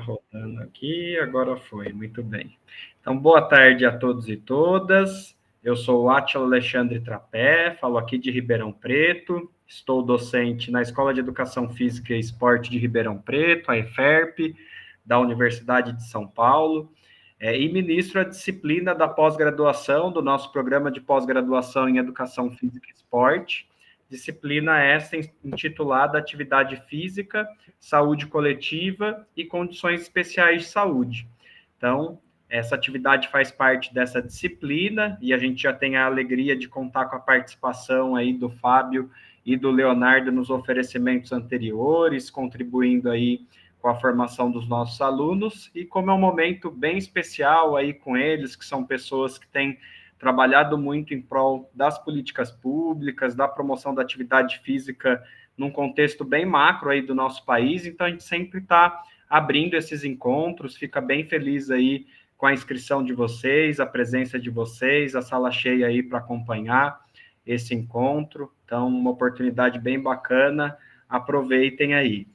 rodando aqui, agora foi, muito bem. Então, boa tarde a todos e todas. Eu sou o Átila Alexandre Trapé, falo aqui de Ribeirão Preto. Estou docente na Escola de Educação Física e Esporte de Ribeirão Preto, a EFERP, da Universidade de São Paulo, e ministro a disciplina da pós-graduação do nosso programa de pós-graduação em Educação Física e Esporte, disciplina essa intitulada Atividade Física, Saúde Coletiva e Condições Especiais de Saúde. Então, essa atividade faz parte dessa disciplina e a gente já tem a alegria de contar com a participação aí do Fábio e do Leonardo nos oferecimentos anteriores, contribuindo aí com a formação dos nossos alunos, e como é um momento bem especial aí com eles, que são pessoas que têm trabalhado muito em prol das políticas públicas, da promoção da atividade física num contexto bem macro aí do nosso país, então a gente sempre está abrindo esses encontros, fica bem feliz aí com a inscrição de vocês, a presença de vocês, a sala cheia aí para acompanhar esse encontro, então uma oportunidade bem bacana, aproveitem aí.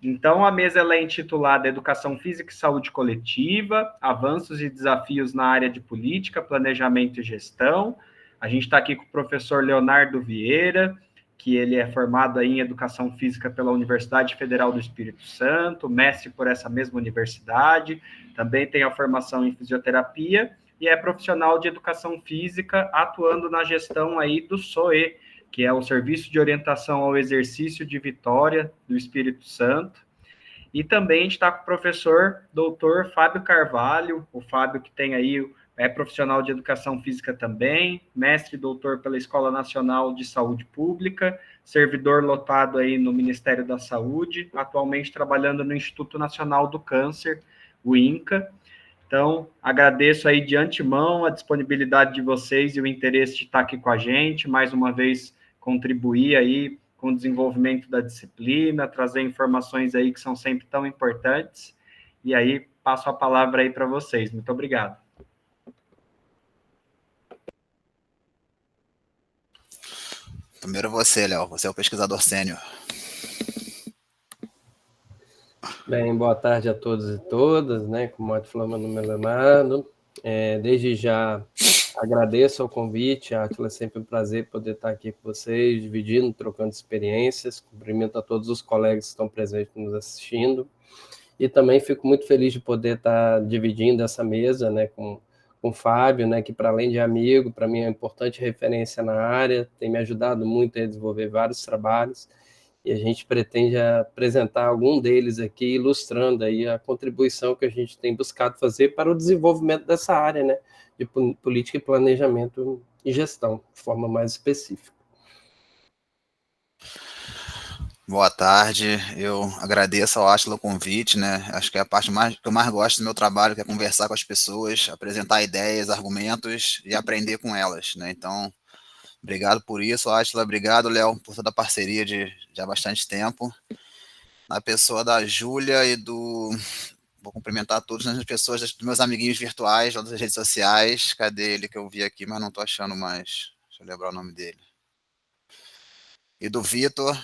Então, a mesa ela é intitulada Educação Física e Saúde Coletiva, Avanços e Desafios na Área de Política, Planejamento e Gestão. A gente está aqui com o professor Leonardo Vieira, que ele é formado aí em Educação Física pela Universidade Federal do Espírito Santo, mestre por essa mesma universidade, também tem a formação em Fisioterapia e é profissional de Educação Física, atuando na gestão aí do SOE, que é o Serviço de Orientação ao Exercício de Vitória do Espírito Santo. E também a gente está com o professor doutor Fábio Carvalho, o Fábio que tem aí, é profissional de Educação Física também, mestre e doutor pela Escola Nacional de Saúde Pública, servidor lotado aí no Ministério da Saúde, atualmente trabalhando no Instituto Nacional do Câncer, o INCA. Então, agradeço aí de antemão a disponibilidade de vocês e o interesse de estar aqui com a gente, mais uma vez contribuir aí com o desenvolvimento da disciplina, trazer informações aí que são sempre tão importantes. E aí, passo a palavra aí para vocês. Muito obrigado. Primeiro você, Léo. Você é o pesquisador sênior. Bem, boa tarde a todos e todas, né? Como a falou, meu nome é Leonardo. Desde já agradeço o convite, Átila, é sempre um prazer poder estar aqui com vocês, dividindo, trocando experiências. Cumprimento a todos os colegas que estão presentes nos assistindo. E também fico muito feliz de poder estar dividindo essa mesa, né, com o Fábio, né, que para além de amigo, para mim é uma importante referência na área, tem me ajudado muito a desenvolver vários trabalhos. E a gente pretende apresentar algum deles aqui, ilustrando aí a contribuição que a gente tem buscado fazer para o desenvolvimento dessa área, né, de política e planejamento e gestão, de forma mais específica. Boa tarde, eu agradeço ao Átila o convite, né? Acho que é a parte que eu mais gosto do meu trabalho, que é conversar com as pessoas, apresentar ideias, argumentos e aprender com elas, né? Então, obrigado por isso, Átila, obrigado, Léo, por toda a parceria de há bastante tempo. Na pessoa da Júlia e do... Vou cumprimentar todas as pessoas, dos meus amiguinhos virtuais, das redes sociais. Cadê ele que eu vi aqui, mas não estou achando mais. Deixa eu lembrar o nome dele. E do Vitor.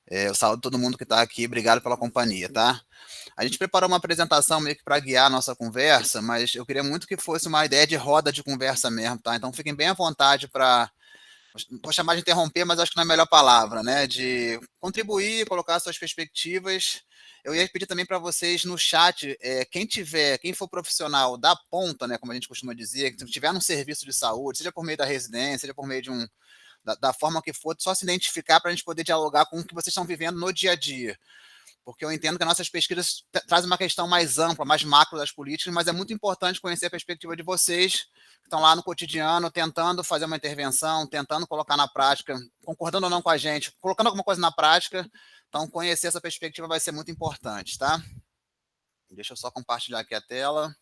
Eu saúdo todo mundo que está aqui, obrigado pela companhia, tá? A gente preparou uma apresentação meio que para guiar a nossa conversa, mas eu queria muito que fosse uma ideia de roda de conversa mesmo, tá? Então fiquem bem à vontade para, vou chamar de interromper, mas acho que não é a melhor palavra, né? De contribuir, colocar suas perspectivas. Eu ia pedir também para vocês no chat, quem for profissional da ponta, né, como a gente costuma dizer, que estiver num serviço de saúde, seja por meio da residência, seja por meio de da forma que for, só se identificar para a gente poder dialogar com o que vocês estão vivendo no dia a dia. Porque eu entendo que as nossas pesquisas trazem uma questão mais ampla, mais macro das políticas, mas é muito importante conhecer a perspectiva de vocês, que estão lá no cotidiano, tentando fazer uma intervenção, tentando colocar na prática, concordando ou não com a gente, colocando alguma coisa na prática. Então, conhecer essa perspectiva vai ser muito importante, tá? Deixa eu só compartilhar aqui a tela.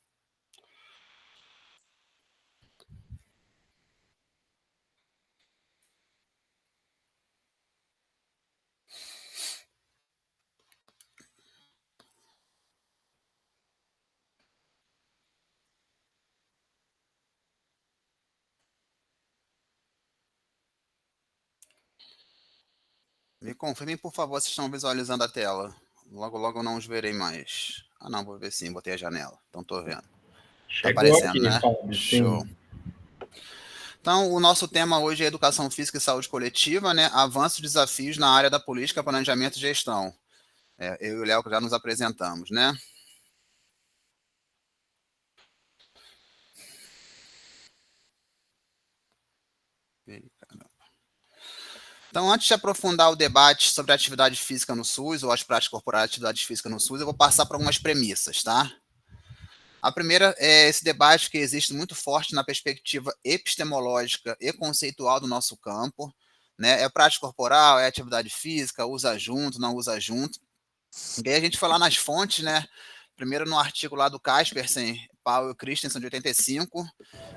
Me confirmem, por favor, se estão visualizando a tela. Logo, logo eu não os verei mais. Ah, não, vou ver sim, botei a janela. Então tô vendo. Tá Chegou aparecendo, aqui, né? Fábio, Show. sim. Então, o nosso tema hoje é Educação Física e Saúde Coletiva, né? Avanços e desafios na área da política, planejamento e gestão. Eu e o Léo já nos apresentamos, né? Então, antes de aprofundar o debate sobre a atividade física no SUS, ou as práticas corporais de atividade física no SUS, eu vou passar por algumas premissas, tá? A primeira é esse debate que existe muito forte na perspectiva epistemológica e conceitual do nosso campo, né? É prática corporal, é atividade física, usa junto, não usa junto. E aí a gente foi lá nas fontes, né? Primeiro no artigo lá do Kaspersen, Powell e Christensen, de 85,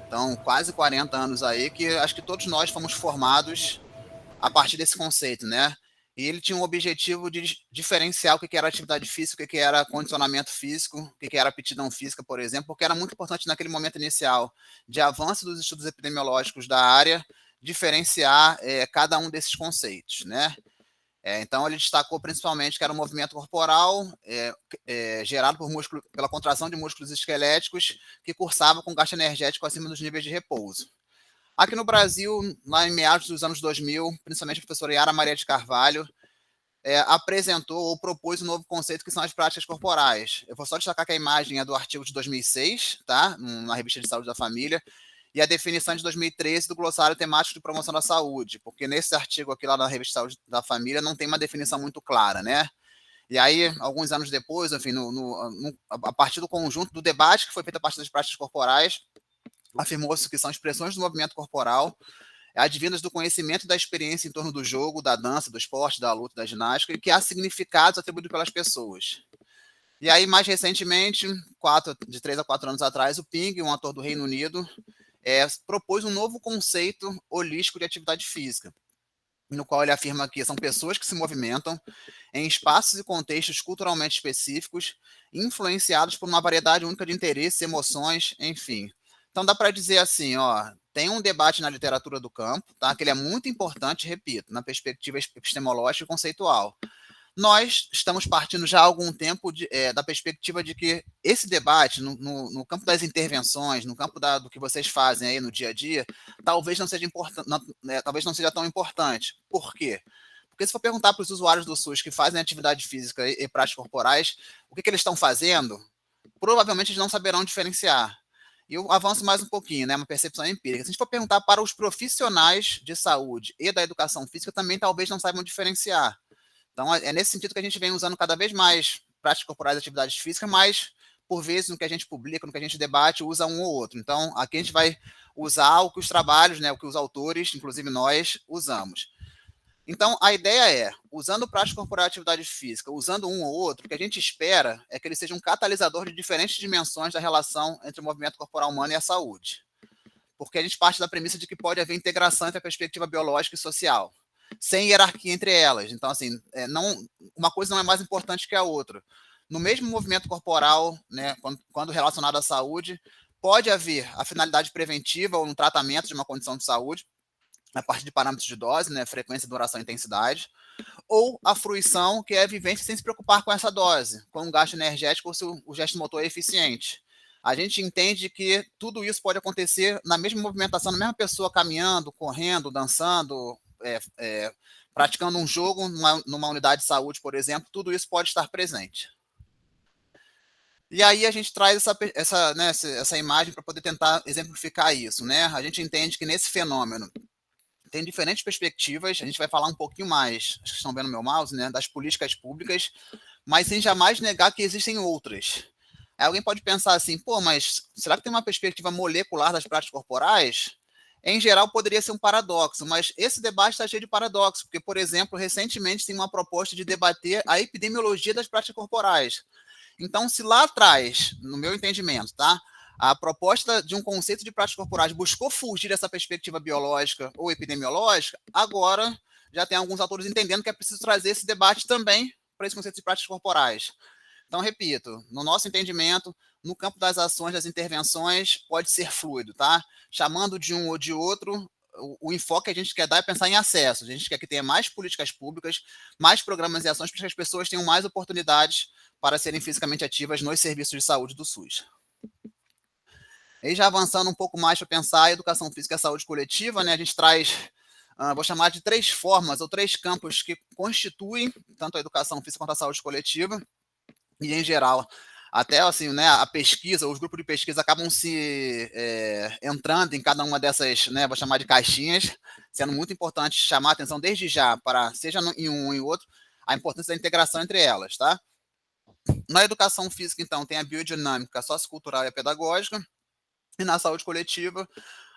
então quase 40 anos aí, que acho que todos nós fomos formados a partir desse conceito, né? E ele tinha um objetivo de diferenciar o que era atividade física, o que era condicionamento físico, o que era aptidão física, por exemplo, porque era muito importante naquele momento inicial de avanço dos estudos epidemiológicos da área, diferenciar cada um desses conceitos, né? Então ele destacou principalmente que era um movimento corporal gerado por músculo, pela contração de músculos esqueléticos que cursava com gasto energético acima dos níveis de repouso. Aqui no Brasil, lá em meados dos anos 2000, principalmente a professora Yara Maria de Carvalho apresentou ou propôs um novo conceito que são as práticas corporais. Eu vou só destacar que a imagem é do artigo de 2006, tá? Na revista de Saúde da Família, e a definição de 2013 do glossário temático de promoção da saúde, porque nesse artigo aqui lá na revista de Saúde da Família não tem uma definição muito clara, né? E aí, alguns anos depois, enfim, a partir do conjunto do debate que foi feito a partir das práticas corporais, afirmou-se que são expressões do movimento corporal advindas do conhecimento e da experiência em torno do jogo, da dança, do esporte, da luta, da ginástica, e que há significados atribuídos pelas pessoas. E aí, mais recentemente, de 3 a 4 anos atrás, o Ping, um ator do Reino Unido, propôs um novo conceito holístico de atividade física, no qual ele afirma que são pessoas que se movimentam em espaços e contextos culturalmente específicos, influenciados por uma variedade única de interesses, emoções, enfim. Então dá para dizer assim, ó, tem um debate na literatura do campo, tá? Que ele é muito importante, repito, na perspectiva epistemológica e conceitual. Nós estamos partindo já há algum tempo da perspectiva de que esse debate, no campo das intervenções, no campo do que vocês fazem aí no dia a dia, talvez não seja importante, talvez não seja tão importante. Por quê? Porque se for perguntar para os usuários do SUS que fazem atividade física e práticas corporais, o que eles estão fazendo, provavelmente eles não saberão diferenciar. E eu avanço mais um pouquinho, né? Uma percepção empírica. Se a gente for perguntar para os profissionais de saúde e da educação física, também talvez não saibam diferenciar. Então, é nesse sentido que a gente vem usando cada vez mais práticas corporais e atividades físicas, mas, por vezes, no que a gente publica, no que a gente debate, usa um ou outro. Então, aqui a gente vai usar o que os trabalhos, né, o que os autores, inclusive nós, usamos. Então, a ideia é, usando prática corporal e atividade física, usando um ou outro, o que a gente espera é que ele seja um catalisador de diferentes dimensões da relação entre o movimento corporal humano e a saúde. Porque a gente parte da premissa de que pode haver integração entre a perspectiva biológica e social, sem hierarquia entre elas. Então, assim, uma coisa não é mais importante que a outra. No mesmo movimento corporal, né, quando relacionado à saúde, pode haver a finalidade preventiva ou no tratamento de uma condição de saúde, a partir de parâmetros de dose, né, frequência, duração e intensidade, ou a fruição, que é a vivência sem se preocupar com essa dose, com um gasto energético ou se o gesto motor é eficiente. A gente entende que tudo isso pode acontecer na mesma movimentação, na mesma pessoa caminhando, correndo, dançando, praticando um jogo numa unidade de saúde, por exemplo, tudo isso pode estar presente. E aí a gente traz essa imagem para poder tentar exemplificar isso, né? A gente entende que nesse fenômeno tem diferentes perspectivas, a gente vai falar um pouquinho mais, acho que estão vendo meu mouse, né, das políticas públicas, mas sem jamais negar que existem outras. Aí alguém pode pensar assim, pô, mas será que tem uma perspectiva molecular das práticas corporais? Em geral, poderia ser um paradoxo, mas esse debate está cheio de paradoxos, porque, por exemplo, recentemente tem uma proposta de debater a epidemiologia das práticas corporais. Então, se lá atrás, no meu entendimento, tá, a proposta de um conceito de práticas corporais buscou fugir dessa perspectiva biológica ou epidemiológica, agora já tem alguns autores entendendo que é preciso trazer esse debate também para esse conceito de práticas corporais. Então, repito, no nosso entendimento, no campo das ações, das intervenções, pode ser fluido, tá? Chamando de um ou de outro, o enfoque que a gente quer dar é pensar em acesso. A gente quer que tenha mais políticas públicas, mais programas e ações para que as pessoas tenham mais oportunidades para serem fisicamente ativas nos serviços de saúde do SUS. E já avançando um pouco mais para pensar a educação física e a saúde coletiva, né, a gente traz, vou chamar de 3 formas ou 3 campos que constituem tanto a educação física quanto a saúde coletiva, e em geral, até assim, né, a pesquisa, os grupos de pesquisa acabam se entrando em cada uma dessas, né, vou chamar de caixinhas, sendo muito importante chamar a atenção desde já para, seja em um e outro, a importância da integração entre elas, tá? Na educação física, então, tem a biodinâmica, a sociocultural e a pedagógica, e na saúde coletiva,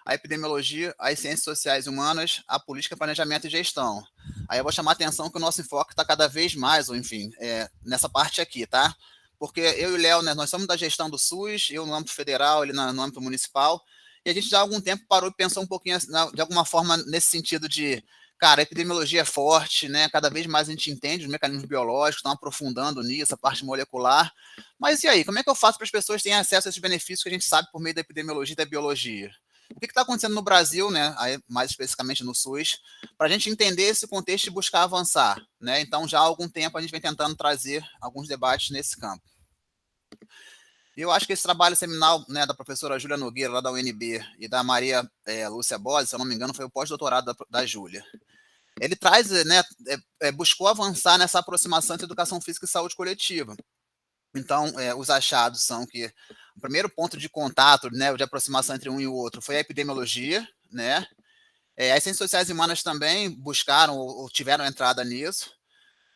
a epidemiologia, as ciências sociais e humanas, a política, planejamento e gestão. Aí eu vou chamar a atenção que o nosso enfoque está cada vez mais, ou enfim, nessa parte aqui, tá? Porque eu e o Léo, né, nós somos da gestão do SUS, eu no âmbito federal, ele no âmbito municipal, e a gente já há algum tempo parou e pensou um pouquinho, de alguma forma, nesse sentido de, cara, a epidemiologia é forte, né? Cada vez mais a gente entende os mecanismos biológicos, estão aprofundando nisso, a parte molecular. Mas e aí, como é que eu faço para as pessoas terem acesso a esses benefícios que a gente sabe por meio da epidemiologia e da biologia? O que está acontecendo no Brasil, né, aí, mais especificamente no SUS, para a gente entender esse contexto e buscar avançar, né? Então, já há algum tempo a gente vem tentando trazer alguns debates nesse campo. Eu acho que esse trabalho seminal, né, da professora Júlia Nogueira, lá da UNB, e da Maria Lúcia Bose, se eu não me engano, foi o pós-doutorado da Júlia. Ele traz, né, buscou avançar nessa aproximação entre educação física e saúde coletiva. Então, os achados são que o primeiro ponto de contato, né, de aproximação entre um e o outro foi a epidemiologia, né? As ciências sociais e humanas também buscaram ou tiveram entrada nisso,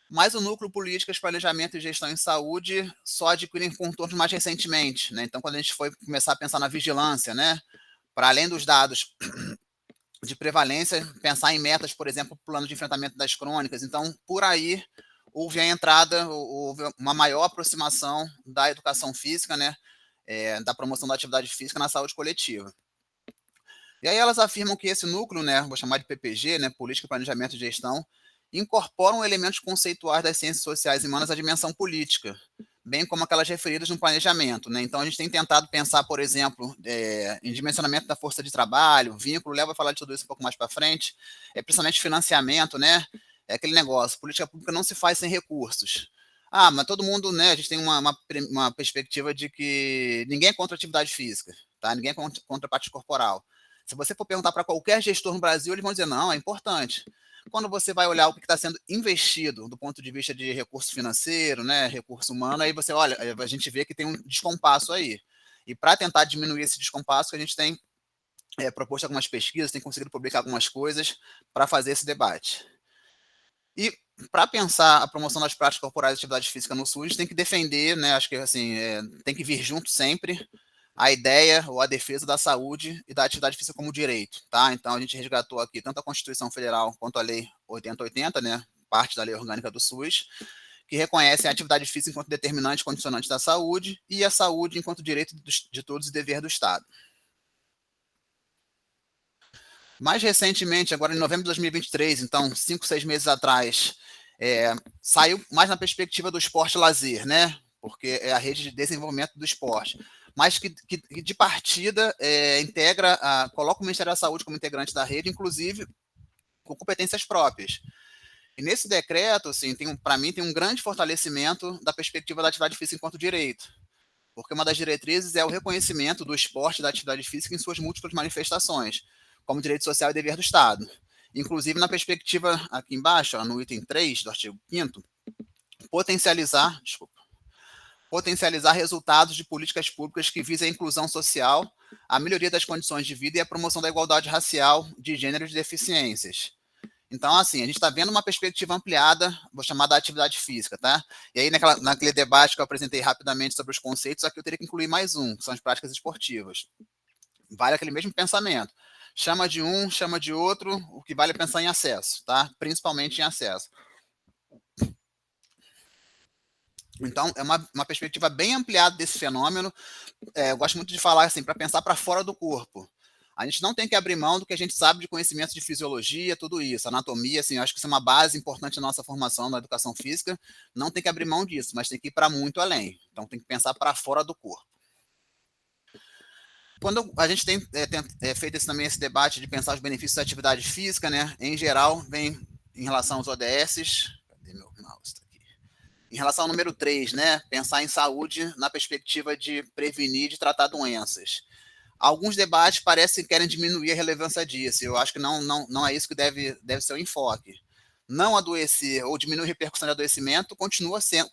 mas o núcleo políticas, planejamento e gestão em saúde só adquirem contornos mais recentemente, né? Então, quando a gente foi começar a pensar na vigilância, né, para além dos dados de prevalência, pensar em metas, por exemplo, plano de enfrentamento das crônicas. Então, por aí, houve a entrada, houve uma maior aproximação da educação física, né, da promoção da atividade física na saúde coletiva. E aí elas afirmam que esse núcleo, né, vou chamar de PPG, né, Política, Planejamento e Gestão, incorporam elementos conceituais das ciências sociais e humanas à dimensão política, bem como aquelas referidas no planejamento, né? Então, a gente tem tentado pensar, por exemplo, em dimensionamento da força de trabalho, vínculo, o Léo vai falar de tudo isso um pouco mais para frente, principalmente financiamento, né? É aquele negócio, política pública não se faz sem recursos. Ah, mas todo mundo, né, a gente tem uma perspectiva de que ninguém é contra a atividade física, tá? Ninguém é contra a parte corporal. Se você for perguntar para qualquer gestor no Brasil, eles vão dizer, não, é importante. Quando você vai olhar o que está sendo investido do ponto de vista de recurso financeiro, né, recurso humano, aí você olha, a gente vê que tem um descompasso aí. E para tentar diminuir esse descompasso, a gente tem proposto algumas pesquisas, tem conseguido publicar algumas coisas para fazer esse debate. E para pensar a promoção das práticas corporais de atividade física no SUS, tem que defender, né, acho que assim, tem que vir junto sempre a ideia ou a defesa da saúde e da atividade física como direito, tá? Então, a gente resgatou aqui tanto a Constituição Federal quanto a Lei 8080, né, parte da Lei Orgânica do SUS, que reconhecem a atividade física enquanto determinante e condicionante da saúde e a saúde enquanto direito de todos e dever do Estado. Mais recentemente, agora em novembro de 2023, então 5, 6 meses atrás, saiu mais na perspectiva do esporte e lazer, né? Porque é a rede de desenvolvimento do esporte, mas que de partida coloca o Ministério da Saúde como integrante da rede, inclusive com competências próprias. E nesse decreto, assim, para mim, tem um grande fortalecimento da perspectiva da atividade física enquanto direito, porque uma das diretrizes é o reconhecimento do esporte e da atividade física em suas múltiplas manifestações, como direito social e dever do Estado. Inclusive, na perspectiva aqui embaixo, no item 3 do artigo 5º, potencializar resultados de políticas públicas que visem a inclusão social, a melhoria das condições de vida e a promoção da igualdade racial, de gênero e de deficiências. Então, assim, a gente está vendo uma perspectiva ampliada, vou chamar da atividade física, tá? E aí, naquele debate que eu apresentei rapidamente sobre os conceitos, aqui eu teria que incluir mais um, que são as práticas esportivas. Vale aquele mesmo pensamento. Chama de um, chama de outro, o que vale é pensar em acesso, tá? Principalmente em acesso. Então, é uma perspectiva bem ampliada desse fenômeno. Eu gosto muito de falar assim, para pensar para fora do corpo. A gente não tem que abrir mão do que a gente sabe de conhecimento de fisiologia, tudo isso, anatomia, assim, eu acho que isso é uma base importante na nossa formação na educação física. Não tem que abrir mão disso, mas tem que ir para muito além. Então, tem que pensar para fora do corpo. Quando a gente tem feito esse debate de pensar os benefícios da atividade física, né, em geral, vem em relação aos ODS, cadê meu mouse? Aqui. Em relação ao número 3, né, pensar em saúde na perspectiva de prevenir e de tratar doenças. Alguns debates parecem que querem diminuir a relevância disso. Eu acho que não é isso que deve ser o enfoque. Não adoecer ou diminuir a repercussão de adoecimento continua sendo,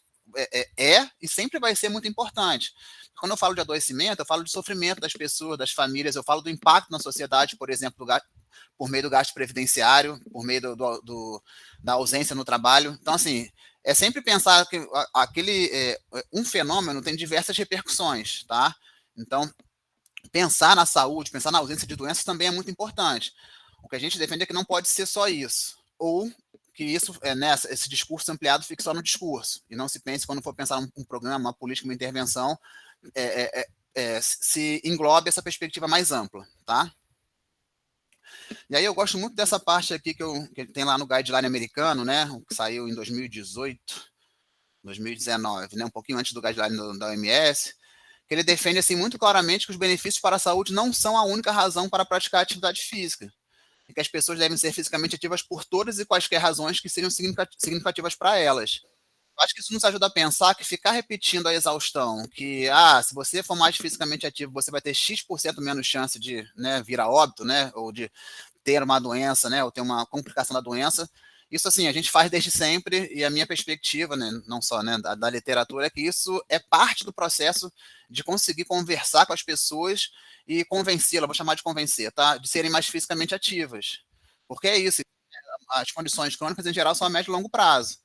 e sempre vai ser muito importante. Quando eu falo de adoecimento, eu falo de sofrimento das pessoas, das famílias, eu falo do impacto na sociedade, por exemplo, por meio do gasto previdenciário, por meio da ausência no trabalho. Então, assim, é sempre pensar que um fenômeno tem diversas repercussões, tá? Então, pensar na saúde, pensar na ausência de doenças também é muito importante. O que a gente defende é que não pode ser só isso. Ou que isso, esse discurso ampliado fique só no discurso. E não se pense, quando for pensar um programa, uma política, uma intervenção, se englobe essa perspectiva mais ampla, tá? E aí eu gosto muito dessa parte aqui que tem lá no guideline americano, né? Que saiu em 2018, 2019, né? Um pouquinho antes do guideline da OMS, que ele defende assim muito claramente que os benefícios para a saúde não são a única razão para praticar atividade física, e que as pessoas devem ser fisicamente ativas por todas e quaisquer razões que sejam significativas para elas. Eu acho que isso nos ajuda a pensar que ficar repetindo a exaustão, que se você for mais fisicamente ativo, você vai ter X% menos chance de, né, vir a óbito, né, ou de ter uma doença, né, ou ter uma complicação da doença. Isso, assim, a gente faz desde sempre, e a minha perspectiva, né, não só, né, da literatura, é que isso é parte do processo de conseguir conversar com as pessoas e convencê-las, vou chamar de convencer, tá, de serem mais fisicamente ativas. Porque é isso, as condições crônicas, em geral, são a médio e longo prazo.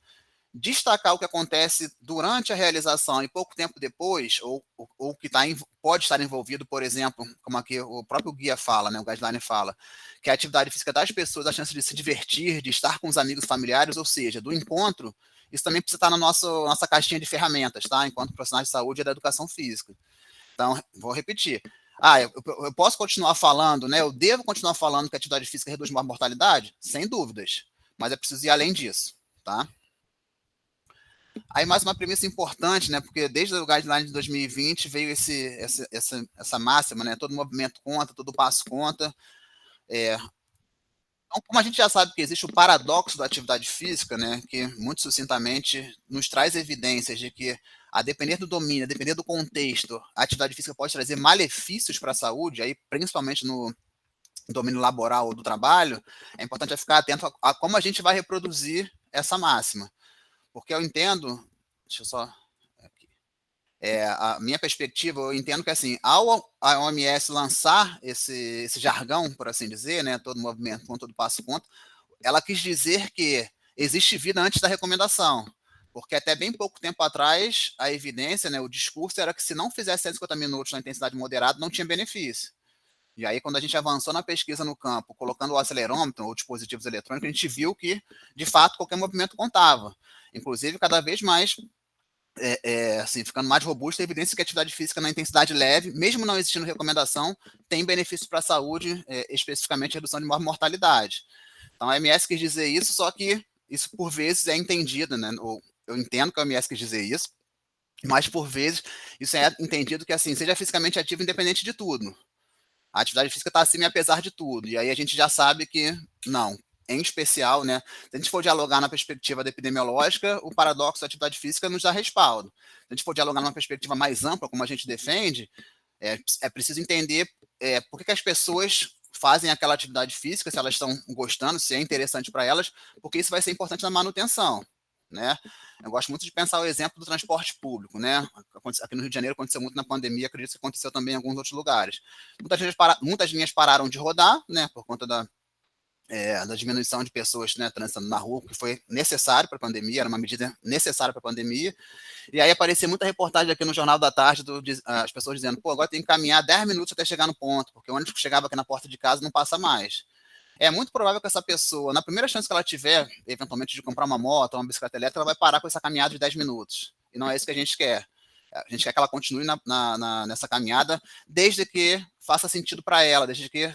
Destacar o que acontece durante a realização e pouco tempo depois, ou que pode estar envolvido, por exemplo, como aqui o próprio guia fala, né, o guideline fala, que a atividade física das pessoas, a chance de se divertir, de estar com os amigos familiares, ou seja, do encontro, isso também precisa estar na nossa caixinha de ferramentas, tá? Enquanto profissionais de saúde e da educação física. Então, vou repetir. Eu posso continuar falando, né? Eu devo continuar falando que a atividade física reduz a mortalidade? Sem dúvidas. Mas é preciso ir além disso, tá? Aí mais uma premissa importante, né? Porque desde o guideline de 2020 veio essa máxima, né? Todo movimento conta, todo passo conta. Então, como a gente já sabe que existe o paradoxo da atividade física, né? Que muito sucintamente nos traz evidências de que, a depender do domínio, a depender do contexto, a atividade física pode trazer malefícios para a saúde, aí principalmente no domínio laboral ou do trabalho, é importante ficar atento a como a gente vai reproduzir essa máxima. Porque eu entendo, deixa eu só aqui, a minha perspectiva, eu entendo que assim, ao a OMS lançar esse jargão, por assim dizer, né, todo movimento conta, todo passo conta, ela quis dizer que existe vida antes da recomendação, porque até bem pouco tempo atrás, a evidência, né, o discurso era que se não fizesse 150 minutos na intensidade moderada, não tinha benefício. E aí, quando a gente avançou na pesquisa no campo, colocando o acelerômetro ou dispositivos eletrônicos, a gente viu que, de fato, qualquer movimento contava. Inclusive, cada vez mais, assim, ficando mais robusta, a evidência que a atividade física na intensidade leve, mesmo não existindo recomendação, tem benefícios para a saúde, especificamente redução de mortalidade. Então, a OMS quis dizer isso, só que isso, por vezes, é entendido, né? Eu entendo que a OMS quis dizer isso, mas, por vezes, isso é entendido que, assim, seja fisicamente ativo independente de tudo. A atividade física está acima e apesar de tudo. E aí a gente já sabe que não. Em especial, né? Se a gente for dialogar na perspectiva da epidemiológica, o paradoxo da atividade física nos dá respaldo. Se a gente for dialogar numa perspectiva mais ampla, como a gente defende, é preciso entender por que as pessoas fazem aquela atividade física, se elas estão gostando, se é interessante para elas, porque isso vai ser importante na manutenção, né? Eu gosto muito de pensar o exemplo do transporte público, né? Aqui no Rio de Janeiro aconteceu muito na pandemia, acredito que aconteceu também em alguns outros lugares. Muitas linhas pararam de rodar, né? Por conta da diminuição de pessoas, né, transitando na rua, que foi necessário para a pandemia, era uma medida necessária para a pandemia. E aí aparecia muita reportagem aqui no Jornal da Tarde, as pessoas dizendo, pô, agora tem que caminhar 10 minutos até chegar no ponto, porque o ônibus que chegava aqui na porta de casa não passa mais. É muito provável que essa pessoa, na primeira chance que ela tiver, eventualmente, de comprar uma moto ou uma bicicleta elétrica, ela vai parar com essa caminhada de 10 minutos. E não é isso que a gente quer. A gente quer que ela continue nessa caminhada, desde que faça sentido para ela, desde que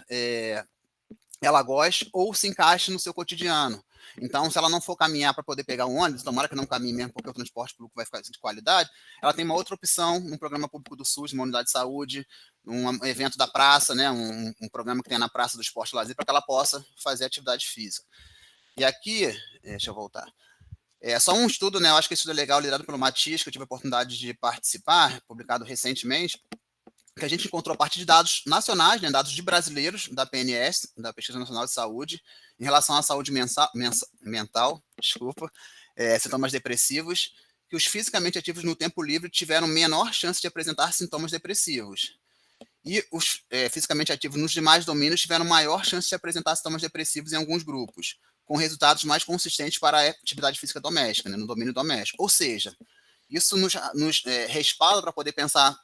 ela goste ou se encaixe no seu cotidiano. Então, se ela não for caminhar para poder pegar um ônibus, tomara que não caminhe mesmo, porque o transporte público vai ficar de qualidade, ela tem uma outra opção no programa público do SUS, uma unidade de saúde, um evento da praça, né, um programa que tem na Praça do Esporte e Lazer, para que ela possa fazer atividade física. E aqui, deixa eu voltar, é só um estudo, né, eu acho que esse estudo é legal, liderado pelo Matias, que eu tive a oportunidade de participar, publicado recentemente, que a gente encontrou a partir de dados nacionais, né, dados de brasileiros, da PNS, da Pesquisa Nacional de Saúde, em relação à saúde mental, sintomas depressivos, que os fisicamente ativos no tempo livre tiveram menor chance de apresentar sintomas depressivos. E os fisicamente ativos nos demais domínios tiveram maior chance de apresentar sintomas depressivos em alguns grupos, com resultados mais consistentes para a atividade física doméstica, né, no domínio doméstico. Ou seja, isso nos respalda para poder pensar,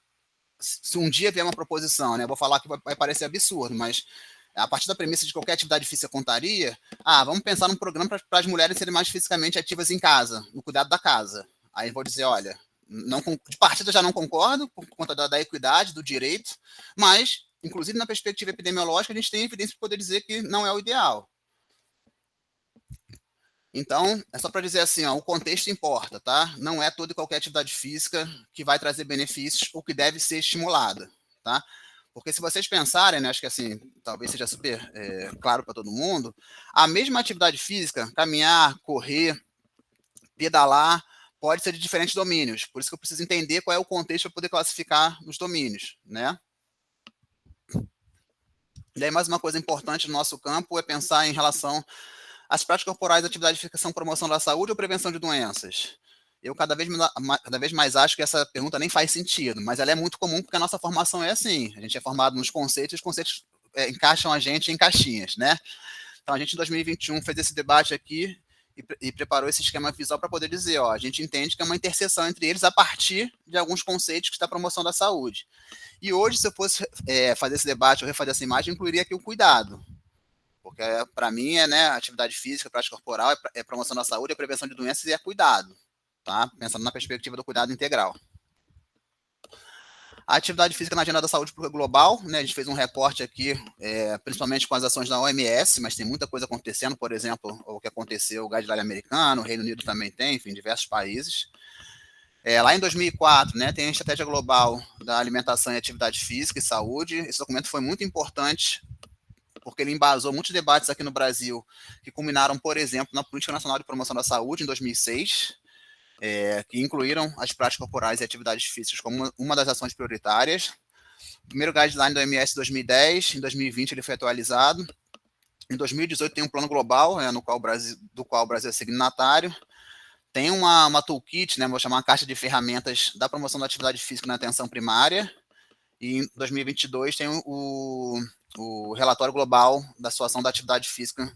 se um dia vier uma proposição, né, eu vou falar que vai parecer absurdo, mas a partir da premissa de qualquer atividade física contaria, vamos pensar num programa para as mulheres serem mais fisicamente ativas em casa, no cuidado da casa. Aí eu vou dizer, olha, de partida já não concordo, por conta da equidade, do direito, mas, inclusive na perspectiva epidemiológica, a gente tem evidência para poder dizer que não é o ideal. Então, é só para dizer assim, o contexto importa, tá? Não é toda e qualquer atividade física que vai trazer benefícios ou que deve ser estimulada, tá? Porque se vocês pensarem, né, acho que assim, talvez seja super claro para todo mundo, a mesma atividade física, caminhar, correr, pedalar, pode ser de diferentes domínios. Por isso que eu preciso entender qual é o contexto para poder classificar os domínios, né? E aí, mais uma coisa importante no nosso campo é pensar em relação às práticas corporais, atividade física são promoção da saúde ou prevenção de doenças? Eu cada vez mais acho que essa pergunta nem faz sentido, mas ela é muito comum porque a nossa formação é assim. A gente é formado nos conceitos e os conceitos encaixam a gente em caixinhas, né? Então, a gente, em 2021, fez esse debate aqui e preparou esse esquema visual para poder dizer, a gente entende que é uma interseção entre eles a partir de alguns conceitos que está a promoção da saúde. E hoje, se eu fosse fazer esse debate ou refazer essa imagem, incluiria aqui o cuidado. Porque, para mim, atividade física, prática corporal, é promoção da saúde, é prevenção de doenças e é cuidado. Tá? Pensando na perspectiva do cuidado integral. A atividade física na agenda da saúde global, né, a gente fez um recorte aqui, principalmente com as ações da OMS, mas tem muita coisa acontecendo, por exemplo, o que aconteceu, o guideline americano, o Reino Unido também tem, enfim, diversos países. Lá em 2004, né, tem a Estratégia Global da Alimentação e Atividade Física e Saúde. Esse documento foi muito importante, porque ele embasou muitos debates aqui no Brasil, que culminaram, por exemplo, na Política Nacional de Promoção da Saúde, em 2006, que incluíram as práticas corporais e atividades físicas como uma das ações prioritárias. O primeiro guideline do OMS em 2010, em 2020 ele foi atualizado. Em 2018 tem um plano global, do qual o Brasil é signatário. Tem uma toolkit, né, vou chamar uma caixa de ferramentas da promoção da atividade física na atenção primária. E em 2022 tem o relatório global da situação da atividade física,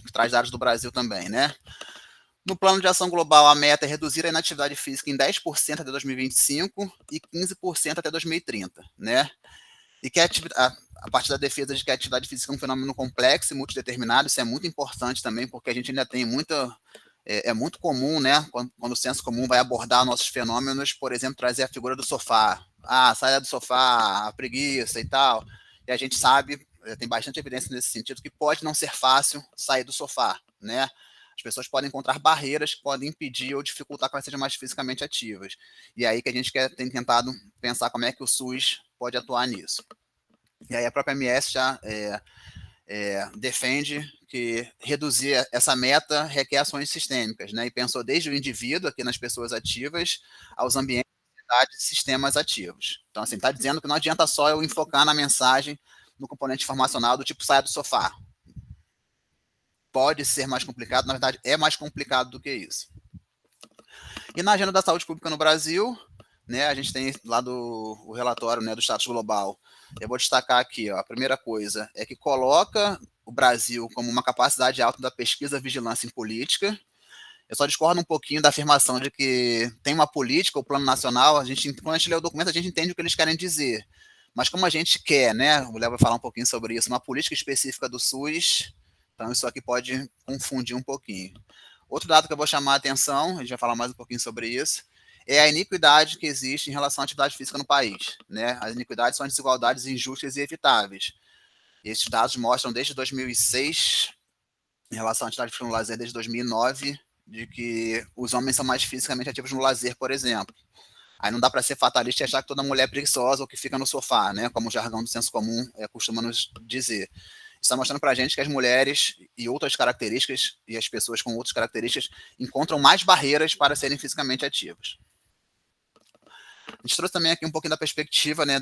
que traz dados do Brasil também, né? No plano de ação global, a meta é reduzir a inatividade física em 10% até 2025 e 15% até 2030, né? E que a partir da defesa de que a atividade física é um fenômeno complexo e multideterminado, isso é muito importante também, porque a gente ainda tem muita... É muito comum, né, quando o senso comum vai abordar nossos fenômenos, por exemplo, trazer a figura do sofá. Saia do sofá, a preguiça e tal. E a gente sabe, tem bastante evidência nesse sentido, que pode não ser fácil sair do sofá, né? As pessoas podem encontrar barreiras que podem impedir ou dificultar que elas sejam mais fisicamente ativas. E aí que a gente tem tentado pensar como é que o SUS pode atuar nisso. E aí a própria MS já defende que reduzir essa meta requer ações sistêmicas, né? E pensou desde o indivíduo, aqui nas pessoas ativas, aos ambientes, sociedades e sistemas ativos. Então, assim, está dizendo que não adianta só eu enfocar na mensagem no componente informacional do tipo saia do sofá. Pode ser mais complicado, na verdade, é mais complicado do que isso. E na agenda da saúde pública no Brasil, né, a gente tem lá o relatório, né, do status global. Eu vou destacar aqui, a primeira coisa é que coloca o Brasil como uma capacidade alta da pesquisa, vigilância em política. Eu só discordo um pouquinho da afirmação de que tem uma política, o plano nacional, quando a gente lê o documento, a gente entende o que eles querem dizer. Mas como a gente quer, né, o Léo vai falar um pouquinho sobre isso, uma política específica do SUS, então isso aqui pode confundir um pouquinho. Outro dado que eu vou chamar a atenção, a gente vai falar mais um pouquinho sobre isso, é a iniquidade que existe em relação à atividade física no país, né? As iniquidades são desigualdades injustas e evitáveis. Esses dados mostram desde 2006, em relação à atividade física no lazer, desde 2009, de que os homens são mais fisicamente ativos no lazer, por exemplo. Aí não dá para ser fatalista e achar que toda mulher é preguiçosa ou que fica no sofá, né? Como o jargão do senso comum costuma nos dizer. Está mostrando para a gente que as mulheres e outras características, e as pessoas com outras características, encontram mais barreiras para serem fisicamente ativas. A gente trouxe também aqui um pouquinho da perspectiva, né,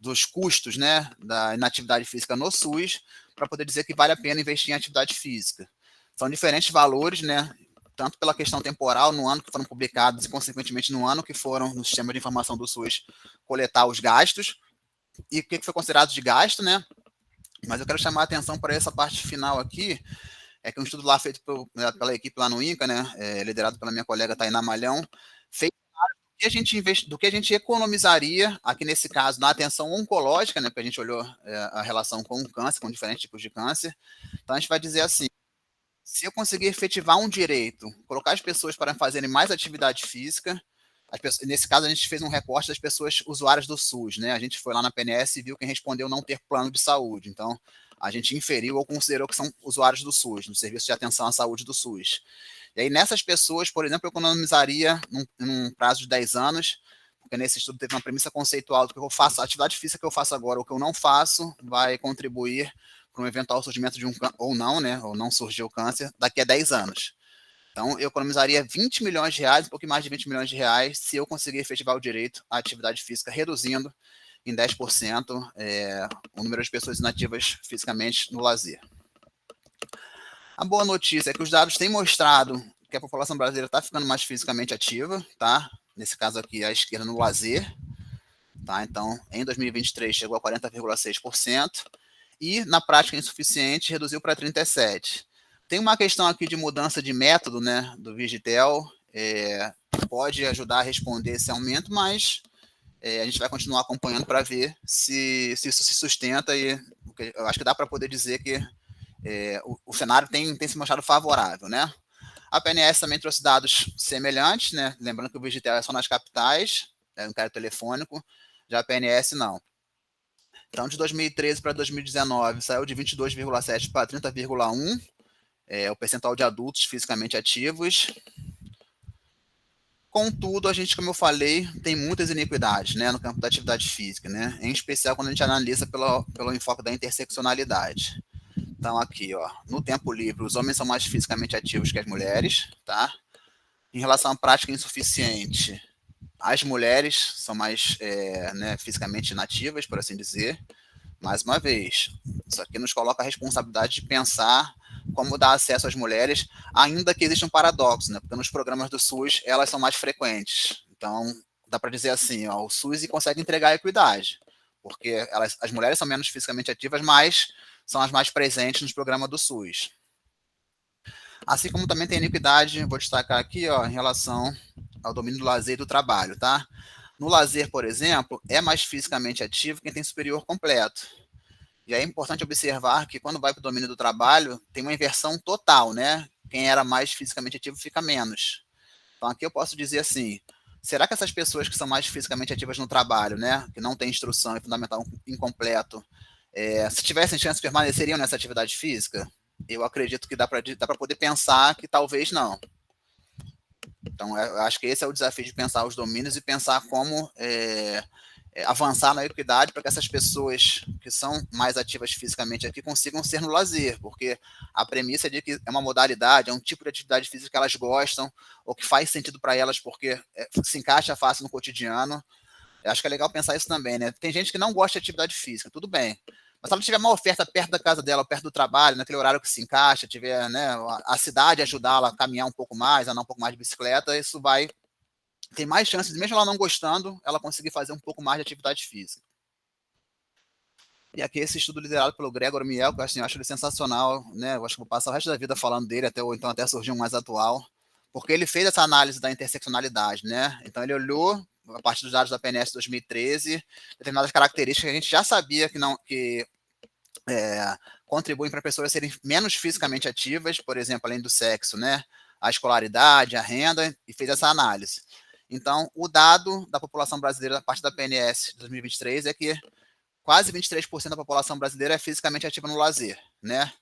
dos custos, né, da inatividade física no SUS, para poder dizer que vale a pena investir em atividade física. São diferentes valores, né, tanto pela questão temporal, no ano que foram publicados, e consequentemente no ano que foram no sistema de informação do SUS coletar os gastos, e o que foi considerado de gasto, né, mas eu quero chamar a atenção para essa parte final aqui, é que um estudo lá feito pela equipe lá no INCA, né, liderado pela minha colega Tainá Malhão, fez do que a gente economizaria, aqui nesse caso, na atenção oncológica, né, porque a gente olhou a relação com o câncer, com diferentes tipos de câncer. Então, a gente vai dizer assim, se eu conseguir efetivar um direito, colocar as pessoas para fazerem mais atividade física, nesse caso, a gente fez um recorte das pessoas usuárias do SUS, né? A gente foi lá na PNS e viu quem respondeu não ter plano de saúde. Então, a gente inferiu ou considerou que são usuários do SUS, no Serviço de Atenção à Saúde do SUS. E aí, nessas pessoas, por exemplo, eu economizaria num prazo de 10 anos, porque nesse estudo teve uma premissa conceitual do que eu faço, a atividade física que eu faço agora, ou que eu não faço, vai contribuir para um eventual surgimento de um câncer, ou não, né? Ou não surgiu o câncer, daqui a 10 anos. Então, eu economizaria 20 milhões de reais, um pouco mais de 20 milhões de reais, se eu conseguir efetivar o direito à atividade física, reduzindo em 10% o número de pessoas inativas fisicamente no lazer. A boa notícia é que os dados têm mostrado que a população brasileira está ficando mais fisicamente ativa, tá? Nesse caso aqui, à esquerda, no lazer. Tá? Então, em 2023, chegou a 40,6%. E, na prática insuficiente, reduziu para 37%. Tem uma questão aqui de mudança de método, né, do Vigitel, pode ajudar a responder esse aumento, mas a gente vai continuar acompanhando para ver se isso se sustenta, e eu acho que dá para poder dizer que o cenário tem se mostrado favorável, né? A PNS também trouxe dados semelhantes, né? Lembrando que o Vigitel é só nas capitais, no inquérito telefônico, já a PNS não. Então, de 2013 para 2019, saiu de 22,7 para 30,1, o percentual de adultos fisicamente ativos. Contudo, a gente, como eu falei, tem muitas iniquidades, né, no campo da atividade física, né, em especial quando a gente analisa pelo enfoque da interseccionalidade. Então, aqui, ó, no tempo livre, os homens são mais fisicamente ativos que as mulheres, tá? Em relação à prática insuficiente, as mulheres são mais fisicamente inativas, por assim dizer. Mais uma vez, isso aqui nos coloca a responsabilidade de pensar como dar acesso às mulheres, ainda que exista um paradoxo, né? Porque nos programas do SUS elas são mais frequentes. Então, dá para dizer assim, ó, o SUS consegue entregar a equidade, porque as mulheres são menos fisicamente ativas, mas são as mais presentes nos programas do SUS. Assim como também tem iniquidade, vou destacar aqui, ó, em relação ao domínio do lazer e do trabalho, tá? No lazer, por exemplo, é mais fisicamente ativo quem tem superior completo. E é importante observar que quando vai para o domínio do trabalho, tem uma inversão total, né? Quem era mais fisicamente ativo fica menos. Então aqui eu posso dizer assim, será que essas pessoas que são mais fisicamente ativas no trabalho, né? Que não têm instrução e fundamental incompleto, se tivessem chance, permaneceriam nessa atividade física? Eu acredito que dá para poder pensar que talvez não. Então, eu acho que esse é o desafio de pensar os domínios e pensar como avançar na equidade para que essas pessoas que são mais ativas fisicamente aqui consigam ser no lazer, porque a premissa é de que é uma modalidade, é um tipo de atividade física que elas gostam, ou que faz sentido para elas porque se encaixa fácil no cotidiano. Eu acho que é legal pensar isso também, né? Tem gente que não gosta de atividade física, tudo bem. Mas se ela tiver uma oferta perto da casa dela, perto do trabalho, naquele horário que se encaixa, tiver, né, a cidade ajudá-la a caminhar um pouco mais, a andar um pouco mais de bicicleta, isso vai ter mais chances, mesmo ela não gostando, ela conseguir fazer um pouco mais de atividade física. E aqui esse estudo liderado pelo Gregor Miel, que eu acho ele sensacional, né? Eu acho que vou passar o resto da vida falando dele, ou então até surgir um mais atual, porque ele fez essa análise da interseccionalidade, né? Então ele olhou, a partir dos dados da PNS 2013, determinadas características que a gente já sabia que contribuem para pessoas serem menos fisicamente ativas, por exemplo, além do sexo, né? A escolaridade, a renda, e fez essa análise. Então, o dado da população brasileira, a partir da PNS de 2023, é que quase 23% da população brasileira é fisicamente ativa no lazer, né?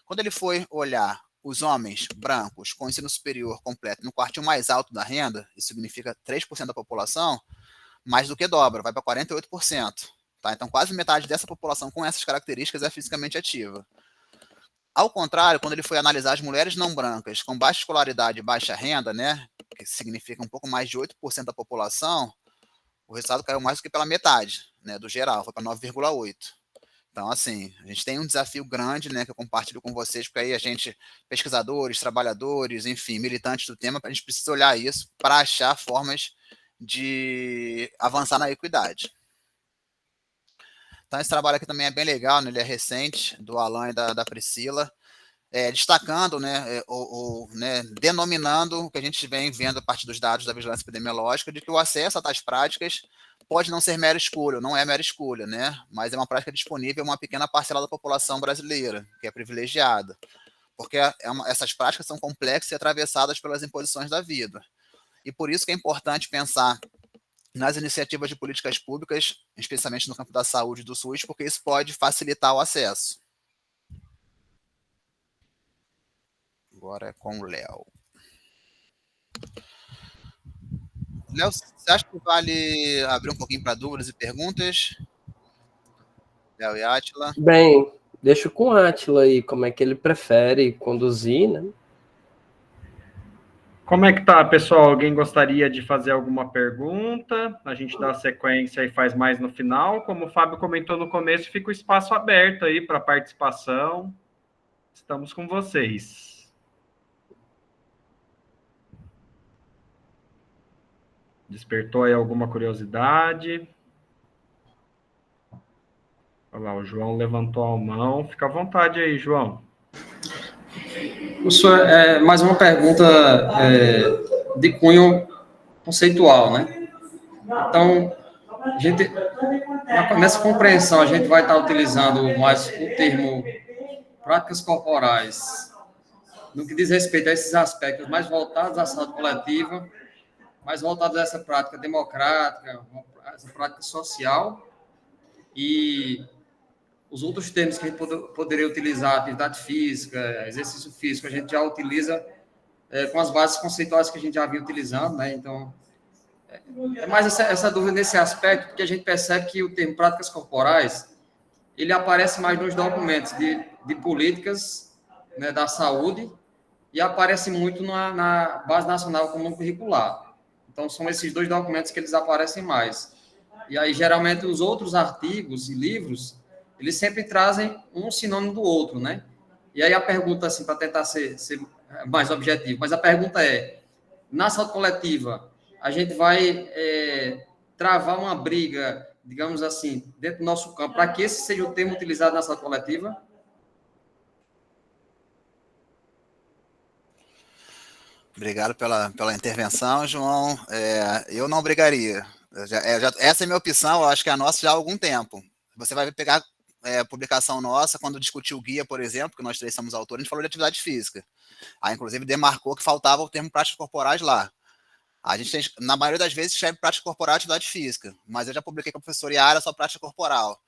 Quando ele foi olhar os homens brancos com ensino superior completo no quartil mais alto da renda, isso significa 3% da população, mais do que dobra, vai para 48%. Tá? Então, quase metade dessa população com essas características é fisicamente ativa. Ao contrário, quando ele foi analisar as mulheres não brancas com baixa escolaridade e baixa renda, né, que significa um pouco mais de 8% da população, o resultado caiu mais do que pela metade, né, do geral, foi para 9,8%. Então, assim, a gente tem um desafio grande, né, que eu compartilho com vocês, porque aí a gente, pesquisadores, trabalhadores, enfim, militantes do tema, a gente precisa olhar isso para achar formas de avançar na equidade. Então, esse trabalho aqui também é bem legal, né, ele é recente, do Alan e da Priscila, destacando, né, né, denominando o que a gente vem vendo a partir dos dados da vigilância epidemiológica, de que o acesso a tais práticas pode não ser mera escolha, não é mera escolha, né, mas é uma prática disponível a uma pequena parcela da população brasileira, que é privilegiada, porque essas práticas são complexas e atravessadas pelas imposições da vida. E por isso que é importante pensar nas iniciativas de políticas públicas, especialmente no campo da saúde do SUS, porque isso pode facilitar o acesso. Agora é com o Léo. Léo, você acha que vale abrir um pouquinho para dúvidas e perguntas? Léo e Átila. Bem, deixo com o Átila aí como é que ele prefere conduzir, né? Como é que tá, pessoal? Alguém gostaria de fazer alguma pergunta? A gente dá a sequência e faz mais no final. Como o Fábio comentou no começo, fica o espaço aberto aí para participação. Estamos com vocês. Despertou aí alguma curiosidade? Olha lá, o João levantou a mão. Fica à vontade aí, João. Professor, mais uma pergunta de cunho conceitual, né? Então, a gente, nessa compreensão, a gente vai estar utilizando mais o termo práticas corporais, no que diz respeito a esses aspectos mais voltados à saúde coletiva, mais voltados a essa prática democrática, essa prática social, e os outros termos que a gente poderia utilizar, atividade física, exercício físico, a gente já utiliza com as bases conceituais que a gente já vinha utilizando, né? Então, é mais essa dúvida nesse aspecto, porque a gente percebe que o termo práticas corporais, ele aparece mais nos documentos de políticas, né, da saúde, e aparece muito na Base Nacional Comum Curricular. Então, são esses dois documentos que eles aparecem mais. E aí, geralmente, os outros artigos e livros, eles sempre trazem um sinônimo do outro, né? E aí a pergunta, assim, para tentar ser mais objetivo, mas a pergunta é, na saúde coletiva, a gente vai travar uma briga, digamos assim, dentro do nosso campo, para que esse seja o termo utilizado na saúde coletiva? Obrigado pela intervenção, João. Eu não brigaria. Essa é a minha opção, eu acho que é a nossa já há algum tempo. Você vai pegar publicação nossa, quando discutiu o guia, por exemplo, que nós três somos autores, a gente falou de atividade física. Aí, inclusive, demarcou que faltava o termo práticas corporais lá. A gente tem, na maioria das vezes, escreve prática corporal e atividade física, mas eu já publiquei com a professora Yara só prática corporal.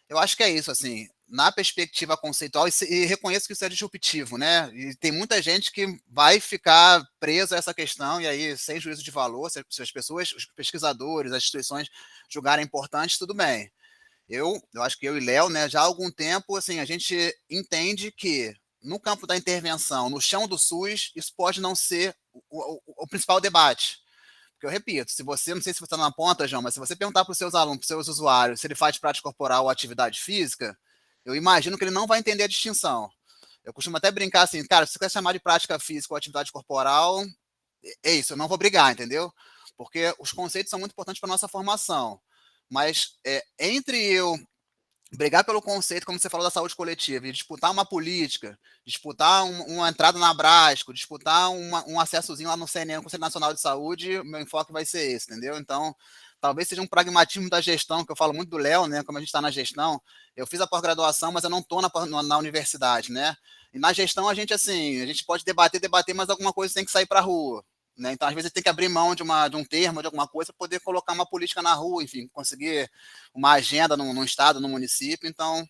Eu acho que é isso, assim, na perspectiva conceitual, e reconheço que isso é disruptivo, né? E tem muita gente que vai ficar preso a essa questão, e aí, sem juízo de valor, se as pessoas, os pesquisadores, as instituições julgarem importante, tudo bem. Eu acho que eu e Léo, né, já há algum tempo, assim, a gente entende que no campo da intervenção, no chão do SUS, isso pode não ser o principal debate. Porque eu repito, se você, não sei se você está na ponta, João, mas se você perguntar para os seus alunos, para os seus usuários, se ele faz prática corporal ou atividade física, eu imagino que ele não vai entender a distinção. Eu costumo até brincar assim, cara, se você quer chamar de prática física ou atividade corporal, é isso, eu não vou brigar, entendeu? Porque os conceitos são muito importantes para a nossa formação. Mas entre eu brigar pelo conceito, como você falou, da saúde coletiva, e disputar uma política, disputar uma entrada na Abrasco, disputar um acessozinho lá no CNN, no Conselho Nacional de Saúde, meu enfoque vai ser esse, entendeu? Então, talvez seja um pragmatismo da gestão, que eu falo muito do Léo, né, como a gente está na gestão. Eu fiz a pós-graduação, mas eu não estou na universidade, né? E na gestão, a gente pode debater, mas alguma coisa tem que sair para a rua. Né? Então, às vezes, tem que abrir mão de um termo, de alguma coisa, para poder colocar uma política na rua, enfim, conseguir uma agenda no estado, no município. Então,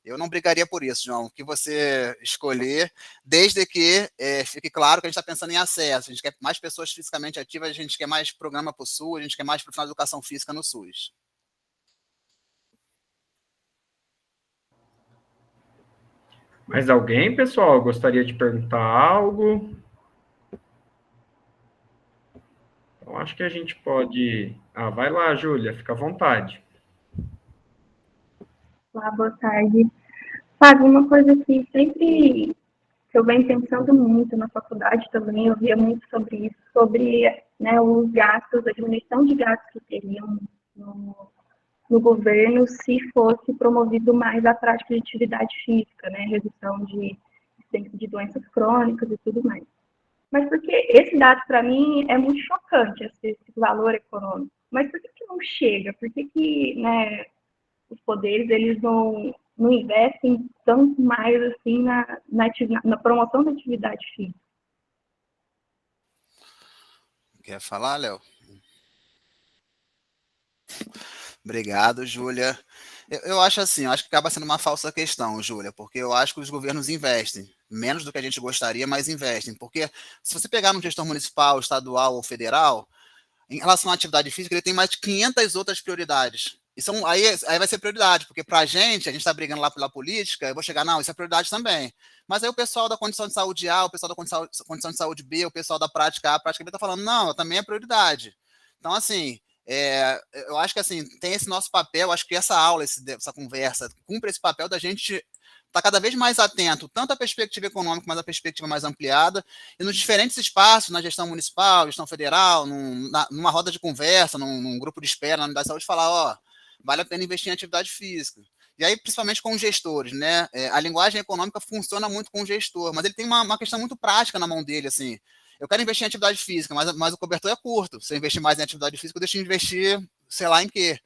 Eu não brigaria por isso, João. O que você escolher, desde que fique claro que a gente está pensando em acesso. A gente quer mais pessoas fisicamente ativas, a gente quer mais programa para o SUS, a gente quer mais profissional de educação física no SUS. Mais alguém, pessoal, gostaria de perguntar algo? Então, acho que a gente pode... vai lá, Júlia, fica à vontade. Olá, boa tarde. Fábio, uma coisa que sempre que eu venho pensando muito na faculdade também, eu via muito sobre isso, sobre, né, os gastos, a diminuição de gastos que teriam no governo se fosse promovido mais a prática de atividade física, né, redução de doenças crônicas e tudo mais. Mas porque esse dado, para mim, é muito chocante, esse valor econômico. Mas por que não chega? Por que né, os poderes eles não investem tanto mais assim na promoção da atividade física? Quer falar, Léo? Obrigado, Júlia. Eu acho assim, eu acho que acaba sendo uma falsa questão, Júlia, porque eu acho que os governos investem, menos do que a gente gostaria, mas investem. Porque se você pegar num gestor municipal, estadual ou federal, em relação à atividade física, ele tem mais de 500 outras prioridades. Aí vai ser prioridade, porque para a gente está brigando lá pela política, eu vou chegar, não, isso é prioridade também. Mas aí o pessoal da condição de saúde A, o pessoal da condição de saúde B, o pessoal da prática A, prática B está falando, não, também é prioridade. Então, assim, eu acho que assim, tem esse nosso papel, acho que essa aula, essa conversa, cumpre esse papel da gente estar cada vez mais atento, tanto à perspectiva econômica, mas à perspectiva mais ampliada, e nos diferentes espaços, na gestão municipal, gestão federal, numa roda de conversa, num grupo de espera, na unidade de saúde, falar, ó, vale a pena investir em atividade física. E aí, principalmente com os gestores, né? A linguagem econômica funciona muito com o gestor, mas ele tem uma questão muito prática na mão dele, assim. Eu quero investir em atividade física, mas o cobertor é curto. Se eu investir mais em atividade física, eu deixo de investir, sei lá em quê.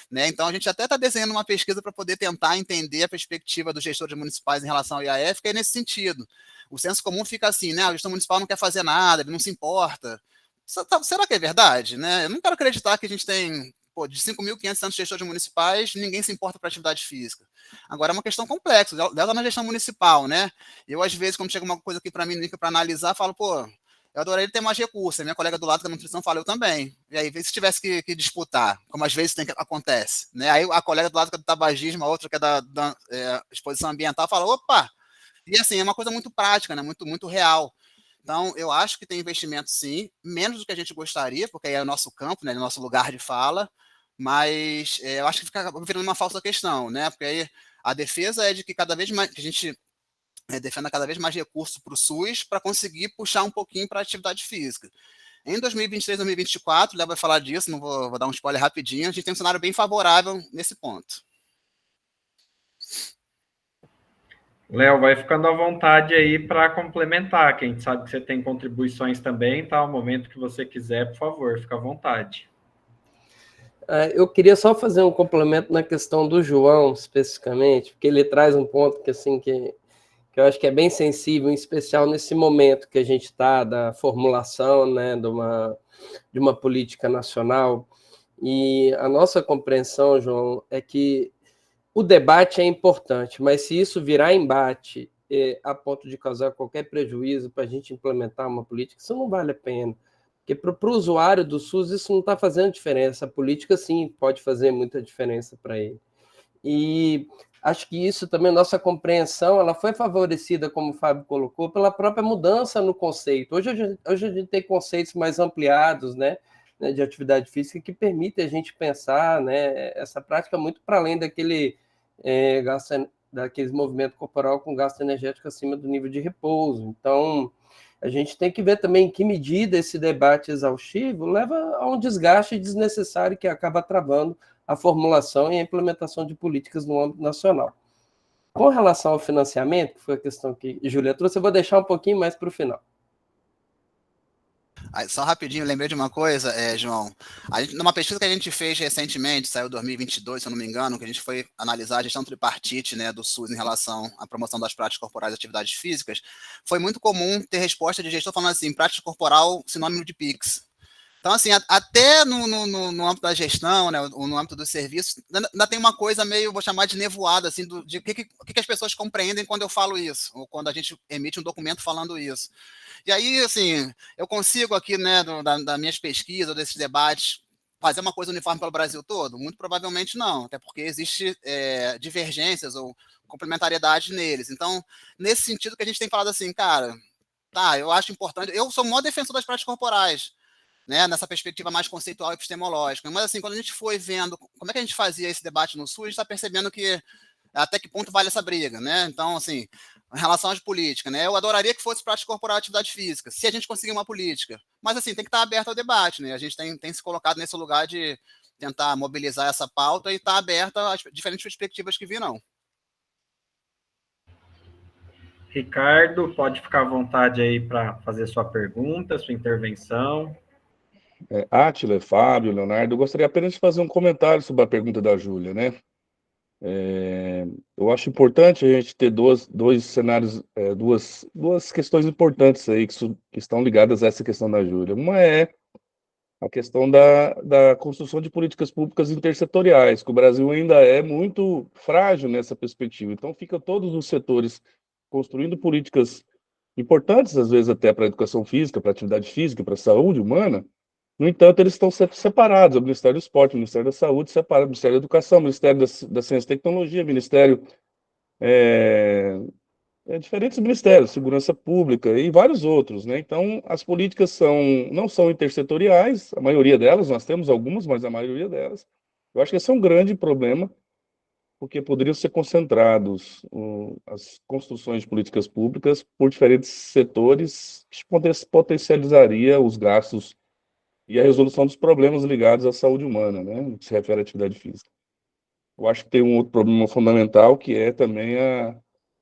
Né? Então, a gente até está desenhando uma pesquisa para poder tentar entender a perspectiva dos gestores municipais em relação ao IAF, que é nesse sentido. O senso comum fica assim, né? O gestor municipal não quer fazer nada, ele não se importa. Será que é verdade? Né? Eu não quero acreditar que a gente tem de 5.500 gestores municipais, ninguém se importa para atividade física. Agora é uma questão complexa, dela na gestão municipal, né? Eu, às vezes, quando chega uma coisa aqui para mim, para analisar, falo, pô, eu adoraria ter mais recursos. A minha colega do lado da nutrição fala, eu também. E aí, se tivesse que disputar, como às vezes acontece, né? Aí a colega do lado que é do tabagismo, a outra que é da exposição ambiental, fala, opa! E assim, é uma coisa muito prática, né? Muito, muito real. Então, eu acho que tem investimento, sim, menos do que a gente gostaria, porque aí é o nosso campo, né? O nosso lugar de fala, mas eu acho que fica virando uma falsa questão, né? Porque aí a defesa é de que cada vez mais que a gente defenda cada vez mais recursos para o SUS para conseguir puxar um pouquinho para a atividade física. Em 2023, 2024, o Léo vai falar disso, não vou dar um spoiler rapidinho, a gente tem um cenário bem favorável nesse ponto. Léo, vai ficando à vontade aí para complementar, que a gente sabe que você tem contribuições também, tá? O momento que você quiser, por favor, fica à vontade. Eu queria só fazer um complemento na questão do João, especificamente, porque ele traz um ponto que eu acho que é bem sensível, em especial nesse momento que a gente está da formulação, né, de uma política nacional. E a nossa compreensão, João, é que o debate é importante, mas se isso virar embate a ponto de causar qualquer prejuízo para a gente implementar uma política, isso não vale a pena. Porque para o usuário do SUS isso não está fazendo diferença. A política, sim, pode fazer muita diferença para ele. E acho que isso também, nossa compreensão, ela foi favorecida, como o Fábio colocou, pela própria mudança no conceito. Hoje a gente tem conceitos mais ampliados, né, de atividade física que permitem a gente pensar, né, essa prática muito para além daqueles movimento corporal com gasto energético acima do nível de repouso. Então, a gente tem que ver também em que medida esse debate exaustivo leva a um desgaste desnecessário que acaba travando a formulação e a implementação de políticas no âmbito nacional. Com relação ao financiamento, que foi a questão que a Júlia trouxe, eu vou deixar um pouquinho mais para o final. Só rapidinho, lembrei de uma coisa, João. Numa pesquisa que a gente fez recentemente, saiu em 2022, se eu não me engano, que a gente foi analisar a gestão tripartite, né, do SUS em relação à promoção das práticas corporais e atividades físicas, foi muito comum ter resposta de gestor falando assim, prática corporal sinônimo de PIX. Então, assim, até no âmbito da gestão, né, no âmbito do serviço, ainda tem uma coisa meio, vou chamar de nevoada, assim, de o que as pessoas compreendem quando eu falo isso, ou quando a gente emite um documento falando isso. E aí, assim, eu consigo aqui, né, das minhas pesquisas, desses debates, fazer uma coisa uniforme pelo Brasil todo? Muito provavelmente não, até porque existe divergências ou complementariedade neles. Então, nesse sentido que a gente tem falado assim, cara, tá, eu acho importante, eu sou o maior defensor das práticas corporais, né, nessa perspectiva mais conceitual e epistemológica. Mas, assim, quando a gente foi vendo como é que a gente fazia esse debate no Sul, a gente está percebendo que até que ponto vale essa briga, né? Então, assim, em relação às políticas, né? Eu adoraria que fosse prática corporal atividade física, se a gente conseguir uma política. Mas, assim, tem que estar aberto ao debate, né? A gente tem se colocado nesse lugar de tentar mobilizar essa pauta e estar aberto às diferentes perspectivas que virão. Ricardo, pode ficar à vontade aí para fazer sua pergunta, sua intervenção. Átila, Fábio, Leonardo, eu gostaria apenas de fazer um comentário sobre a pergunta da Júlia, né? Eu acho importante a gente ter dois cenários, duas questões importantes aí que estão ligadas a essa questão da Júlia. Uma é a questão da construção de políticas públicas intersetoriais, que o Brasil ainda é muito frágil nessa perspectiva. Então, fica todos os setores construindo políticas importantes, às vezes até para a educação física, para a atividade física, para a saúde humana. No entanto, eles estão separados. O Ministério do Esporte, o Ministério da Saúde, separado, o Ministério da Educação, o Ministério da Ciência e Tecnologia, Ministério diferentes ministérios, segurança pública e vários outros, né? Então, as políticas não são intersetoriais, a maioria delas, nós temos algumas, mas a maioria delas. Eu acho que esse é um grande problema, porque poderiam ser concentrados as construções de políticas públicas por diferentes setores, que potencializaria os gastos e a resolução dos problemas ligados à saúde humana, né? No que se refere à atividade física. Eu acho que tem um outro problema fundamental, que é também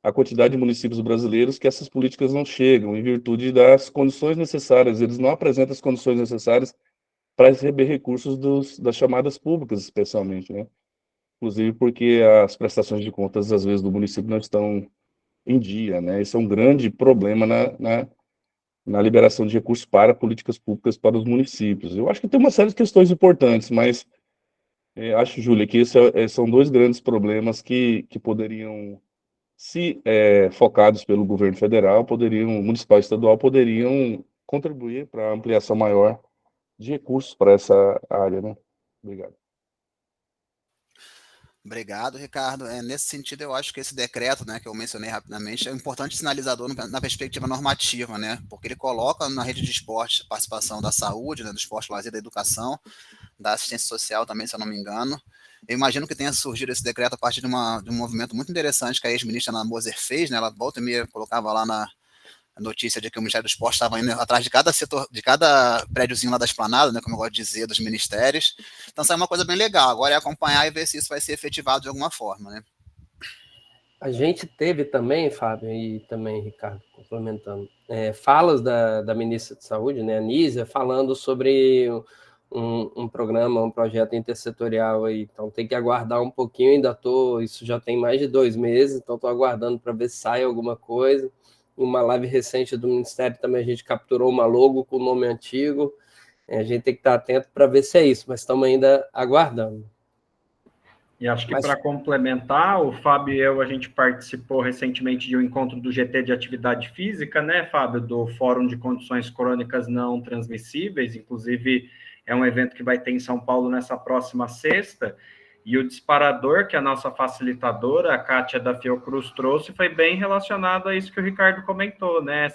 a quantidade de municípios brasileiros que essas políticas não chegam, em virtude das condições necessárias. Eles não apresentam as condições necessárias para receber recursos das chamadas públicas, especialmente, né? Inclusive porque as prestações de contas, às vezes, do município não estão em dia, né? Esse é um grande problema na liberação de recursos para políticas públicas para os municípios. Eu acho que tem uma série de questões importantes, mas acho, Júlia, que são dois grandes problemas que poderiam, se focados pelo governo federal, municipal e estadual, poderiam contribuir para a ampliação maior de recursos para essa área, né? Obrigado. Obrigado, Ricardo. Nesse sentido, eu acho que esse decreto, né, que eu mencionei rapidamente, é um importante sinalizador na perspectiva normativa, né, porque ele coloca na rede de esporte a participação da saúde, né, do esporte, lazer, da educação, da assistência social também, se eu não me engano. Eu imagino que tenha surgido esse decreto a partir de um movimento muito interessante que a ex-ministra Ana Moser fez, né, ela volta e meia colocava lá a notícia de que o Ministério do Esporte estava indo atrás de cada setor, de cada prédiozinho lá da Esplanada, né, como eu gosto de dizer, dos ministérios. Então, isso é uma coisa bem legal. Agora é acompanhar e ver se isso vai ser efetivado de alguma forma, né? A gente teve também, Fábio, e também, Ricardo, complementando, falas da ministra de Saúde, né, Anísia, falando sobre um programa, um projeto intersetorial aí. Então, tem que aguardar um pouquinho, isso já tem mais de 2 meses, então estou aguardando para ver se sai alguma coisa. Em uma live recente do Ministério também a gente capturou uma logo com o nome antigo. A gente tem que estar atento para ver se é isso, mas estamos ainda aguardando. E acho que para complementar, o Fábio e eu, a gente participou recentemente de um encontro do GT de Atividade Física, né, Fábio, do Fórum de Condições Crônicas Não Transmissíveis, inclusive é um evento que vai ter em São Paulo nessa próxima sexta, e o disparador que a nossa facilitadora, a Kátia da Fiocruz, trouxe foi bem relacionado a isso que o Ricardo comentou, né,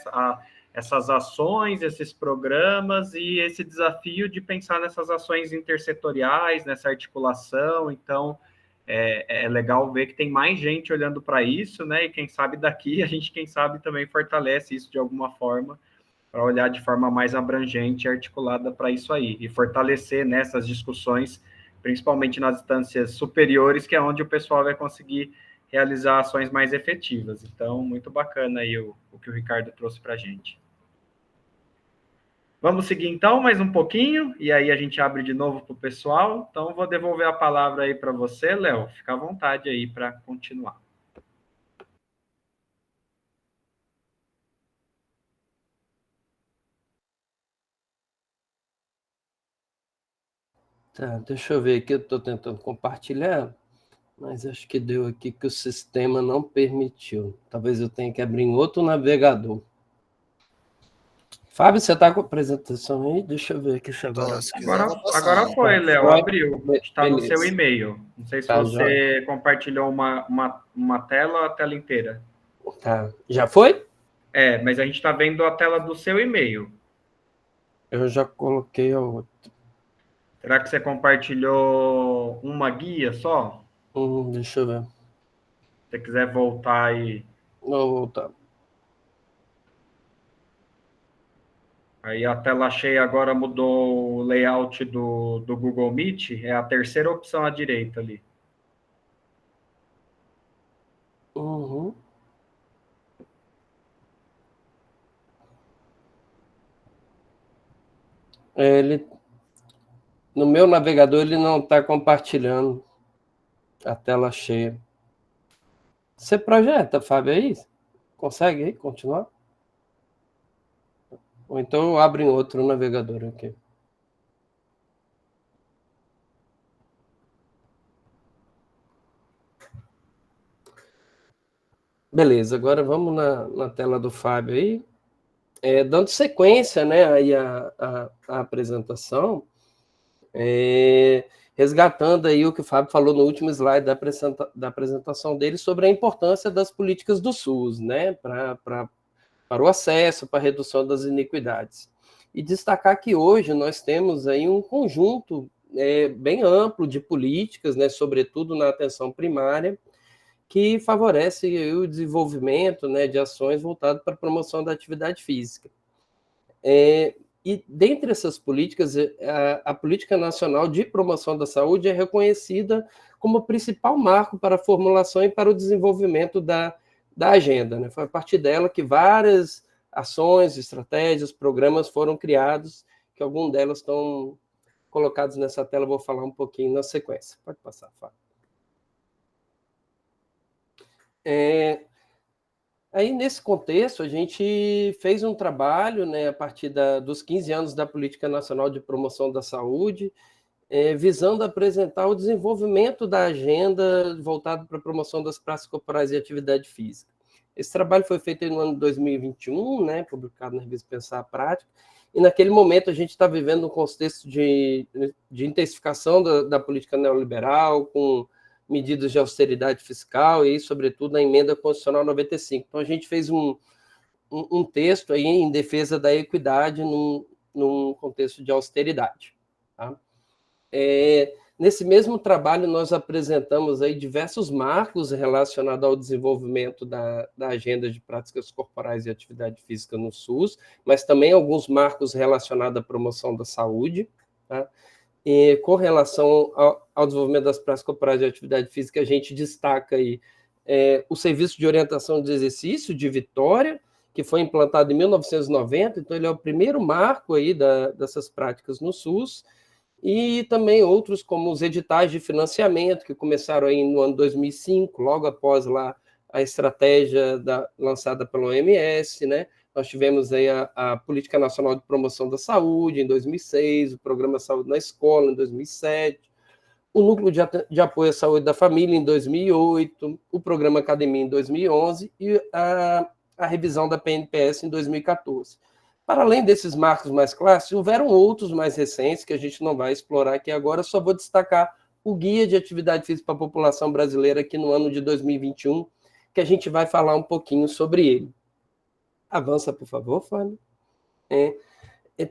essas ações, esses programas e esse desafio de pensar nessas ações intersetoriais, nessa articulação. Então, é legal ver que tem mais gente olhando para isso, né? E quem sabe daqui a gente, quem sabe, também fortalece isso de alguma forma, para olhar de forma mais abrangente e articulada para isso aí, e fortalecer nessas discussões, principalmente nas instâncias superiores, que é onde o pessoal vai conseguir realizar ações mais efetivas. Então, muito bacana aí o que o Ricardo trouxe para a gente. Vamos seguir então mais um pouquinho, e aí a gente abre de novo para o pessoal. Então, vou devolver a palavra aí para você, Léo. Fica à vontade aí para continuar. Tá, deixa eu ver aqui, eu estou tentando compartilhar, mas acho que deu aqui que o sistema não permitiu. Talvez eu tenha que abrir em outro navegador. Fábio, você está com a apresentação aí? Deixa eu ver aqui se agora... Se quiser, eu vou Agora passando. foi, Léo, Foi? abriu. Está no seu Beleza. e-mail. Não sei se Tá, você compartilhou uma tela ou a tela inteira. Tá, já foi? Mas a gente está vendo a tela do seu e-mail. Eu já coloquei a outra. Será que você compartilhou uma guia só? Deixa eu ver. Se você quiser voltar aí. Vou voltar. Aí a tela cheia agora mudou o layout do Google Meet. É a terceira opção à direita ali. Uhum. No meu navegador ele não está compartilhando a tela cheia. Você projeta, Fábio, aí? Consegue aí continuar? Ou então eu abro em outro navegador aqui. Beleza, agora vamos na tela do Fábio aí. Dando sequência, né, aí a apresentação, resgatando aí o que o Fábio falou no último slide da apresentação dele sobre a importância das políticas do SUS, né, para o acesso, para a redução das iniquidades. E destacar que hoje nós temos aí um conjunto bem amplo de políticas, né, sobretudo na atenção primária, que favorece o desenvolvimento, né, de ações voltadas para a promoção da atividade física. E dentre essas políticas, a Política Nacional de Promoção da Saúde é reconhecida como o principal marco para a formulação e para o desenvolvimento da agenda, né? Foi a partir dela que várias ações, estratégias, programas foram criados, que algumas delas estão colocados nessa tela, eu vou falar um pouquinho na sequência. Pode passar, Fábio. Aí, nesse contexto, a gente fez um trabalho, né, a partir dos 15 anos da Política Nacional de Promoção da Saúde, visando apresentar o desenvolvimento da agenda voltada para a promoção das práticas corporais e atividade física. Esse trabalho foi feito no ano de 2021, né, publicado na revista Pensar a Prática, e naquele momento a gente está vivendo um contexto de intensificação da política neoliberal, com medidas de austeridade fiscal e, sobretudo, na emenda constitucional 95. Então, a gente fez um texto aí em defesa da equidade num contexto de austeridade. Tá? Nesse mesmo trabalho, nós apresentamos aí diversos marcos relacionados ao desenvolvimento da agenda de práticas corporais e atividade física no SUS, mas também alguns marcos relacionados à promoção da saúde, tá? E com relação ao desenvolvimento das práticas corporais de atividade física, a gente destaca aí o Serviço de Orientação de Exercício de Vitória, que foi implantado em 1990, então ele é o primeiro marco aí dessas práticas no SUS, e também outros como os editais de financiamento, que começaram aí no ano 2005, logo após lá a estratégia lançada pela OMS, né? Nós tivemos aí a Política Nacional de Promoção da Saúde, em 2006, o Programa Saúde na Escola, em 2007, o Núcleo de Apoio à Saúde da Família, em 2008, o Programa Academia, em 2011, e a revisão da PNPS, em 2014. Para além desses marcos mais clássicos, houveram outros mais recentes, que a gente não vai explorar aqui agora, só vou destacar o Guia de Atividade Física para a População Brasileira, aqui no ano de 2021, que a gente vai falar um pouquinho sobre ele. Avança, por favor, Fábio.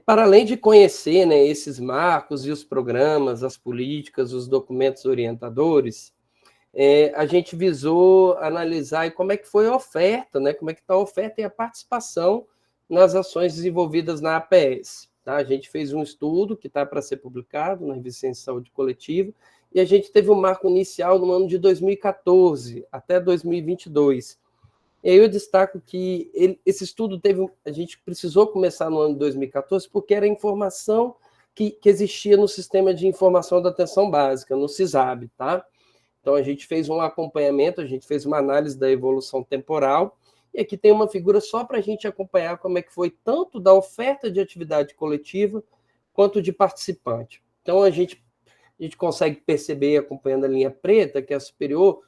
Para além de conhecer, né, esses marcos e os programas, as políticas, os documentos orientadores, a gente visou analisar como é que foi a oferta, né, como é que está a oferta e a participação nas ações desenvolvidas na APS. Tá? A gente fez um estudo que está para ser publicado na Revista Ciência e Saúde Coletiva, e a gente teve um marco inicial no ano de 2014 até 2022. E aí eu destaco que esse estudo a gente precisou começar no ano de 2014 porque era informação que existia no Sistema de Informação da Atenção Básica, no SISAB, tá? Então a gente fez um acompanhamento, a gente fez uma análise da evolução temporal, e aqui tem uma figura só para a gente acompanhar como é que foi tanto da oferta de atividade coletiva quanto de participante. Então a gente a gente consegue perceber, acompanhando a linha preta, que é a superior,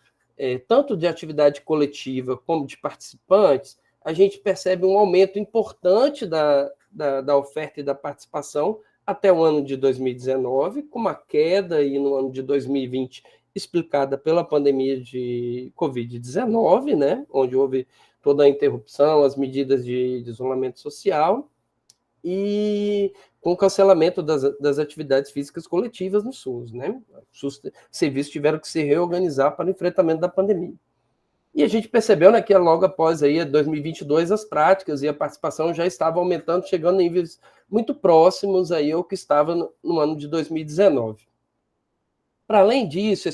tanto de atividade coletiva como de participantes, a gente percebe um aumento importante da oferta e da participação até o ano de 2019, com uma queda aí no ano de 2020 explicada pela pandemia de Covid-19, né, onde houve toda a interrupção, as medidas de isolamento social, e com o cancelamento das atividades físicas coletivas no SUS, né? Os serviços tiveram que se reorganizar para o enfrentamento da pandemia. E a gente percebeu, né, que logo após aí, 2022, as práticas e a participação já estavam aumentando, chegando a níveis muito próximos aí ao que estava no ano de 2019. Para além disso,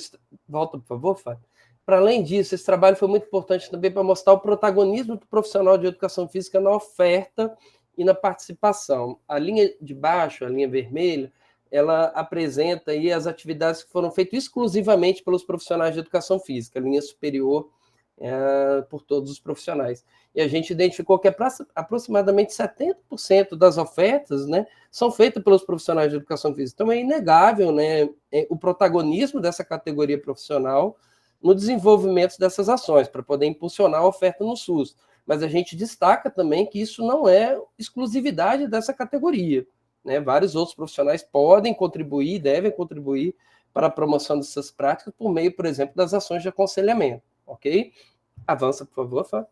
volta, por favor, Fábio. Para além disso, esse trabalho foi muito importante também para mostrar o protagonismo do profissional de educação física na oferta e na participação. A linha de baixo, a linha vermelha, ela apresenta aí as atividades que foram feitas exclusivamente pelos profissionais de educação física, a linha superior por todos os profissionais. E a gente identificou que aproximadamente 70% das ofertas, né, são feitas pelos profissionais de educação física. Então é inegável, né, o protagonismo dessa categoria profissional no desenvolvimento dessas ações, para poder impulsionar a oferta no SUS. Mas a gente destaca também que isso não é exclusividade dessa categoria, né? Vários outros profissionais podem contribuir, devem contribuir para a promoção dessas práticas por meio, por exemplo, das ações de aconselhamento, ok? Avança, por favor, Fábio.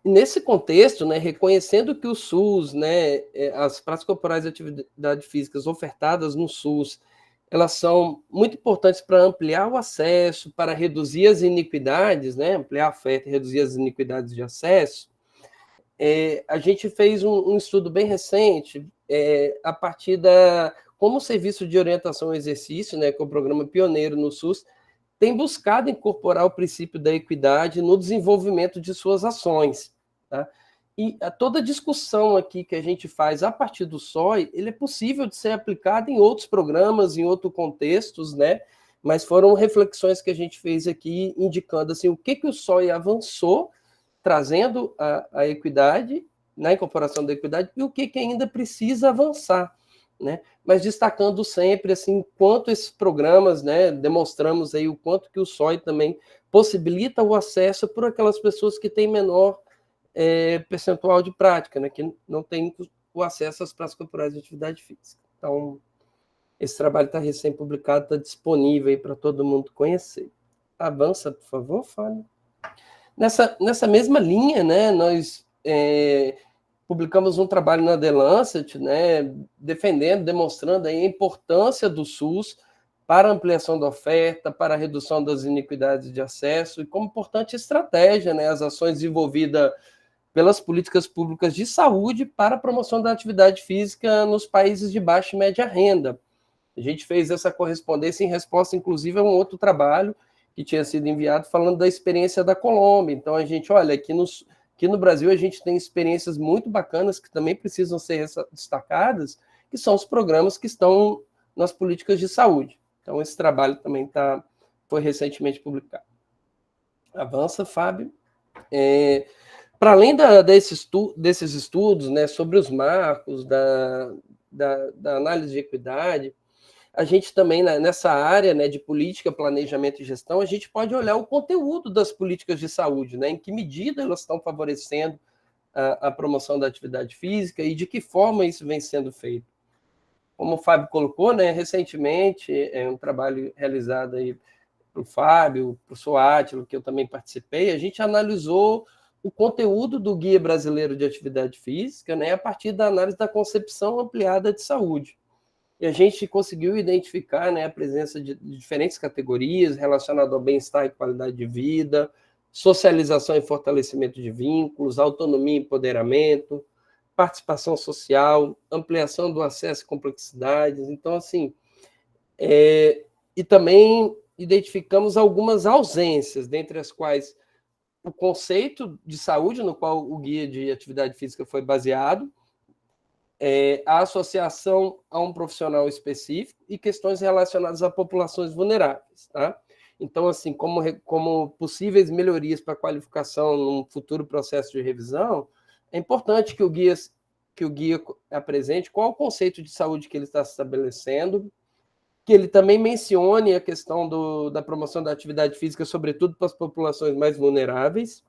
Nesse contexto, né, reconhecendo que o SUS, né, as práticas corporais de atividade físicas ofertadas no SUS, elas são muito importantes para ampliar o acesso, para reduzir as iniquidades, né, ampliar a oferta e reduzir as iniquidades de acesso. A gente fez um estudo bem recente a partir como o Serviço de Orientação ao Exercício, né, que é o programa pioneiro no SUS, tem buscado incorporar o princípio da equidade no desenvolvimento de suas ações, tá? E toda a discussão aqui que a gente faz a partir do SOI, ele é possível de ser aplicado em outros programas, em outros contextos, né? Mas foram reflexões que a gente fez aqui, indicando assim, o que o SOI avançou, trazendo a equidade, na incorporação da equidade, e o que ainda precisa avançar, né? Mas destacando sempre assim, quanto esses programas, né, demonstramos aí o quanto que o SOI também possibilita o acesso por aquelas pessoas que têm menor percentual de prática, né, que não tem o acesso às práticas corporais de atividade física. Então, esse trabalho está recém-publicado, está disponível aí para todo mundo conhecer. Avança, por favor, Fábio. Nessa mesma linha, né, nós publicamos um trabalho na The Lancet, né, defendendo, demonstrando aí a importância do SUS para a ampliação da oferta, para a redução das iniquidades de acesso, e como importante estratégia, né, as ações desenvolvidas pelas políticas públicas de saúde para a promoção da atividade física nos países de baixa e média renda. A gente fez essa correspondência em resposta, inclusive, a um outro trabalho que tinha sido enviado falando da experiência da Colômbia. Então, a gente, olha, aqui no Brasil a gente tem experiências muito bacanas que também precisam ser destacadas, que são os programas que estão nas políticas de saúde. Então, esse trabalho também foi recentemente publicado. Avança, Fábio. Para além desses estudos, né, sobre os marcos da análise de equidade, a gente também, nessa área, né, de política, planejamento e gestão, a gente pode olhar o conteúdo das políticas de saúde, né, em que medida elas estão favorecendo a promoção da atividade física e de que forma isso vem sendo feito. Como o Fábio colocou, né, recentemente, um trabalho realizado aí para o Fábio, para o professor Átila, que eu também participei, a gente analisou o conteúdo do Guia Brasileiro de Atividade Física, né, a partir da análise da concepção ampliada de saúde. E a gente conseguiu identificar, né, a presença de diferentes categorias relacionadas ao bem-estar e qualidade de vida, socialização e fortalecimento de vínculos, autonomia e empoderamento, participação social, ampliação do acesso e complexidades. Então, assim, e também identificamos algumas ausências, dentre as quais o conceito de saúde, no qual o Guia de Atividade Física foi baseado, a associação a um profissional específico e questões relacionadas a populações vulneráveis, tá? Então, assim, como possíveis melhorias para a qualificação num futuro processo de revisão, é importante que o guia que o guia apresente qual o conceito de saúde que ele está estabelecendo, que ele também mencione a questão da promoção da atividade física, sobretudo para as populações mais vulneráveis,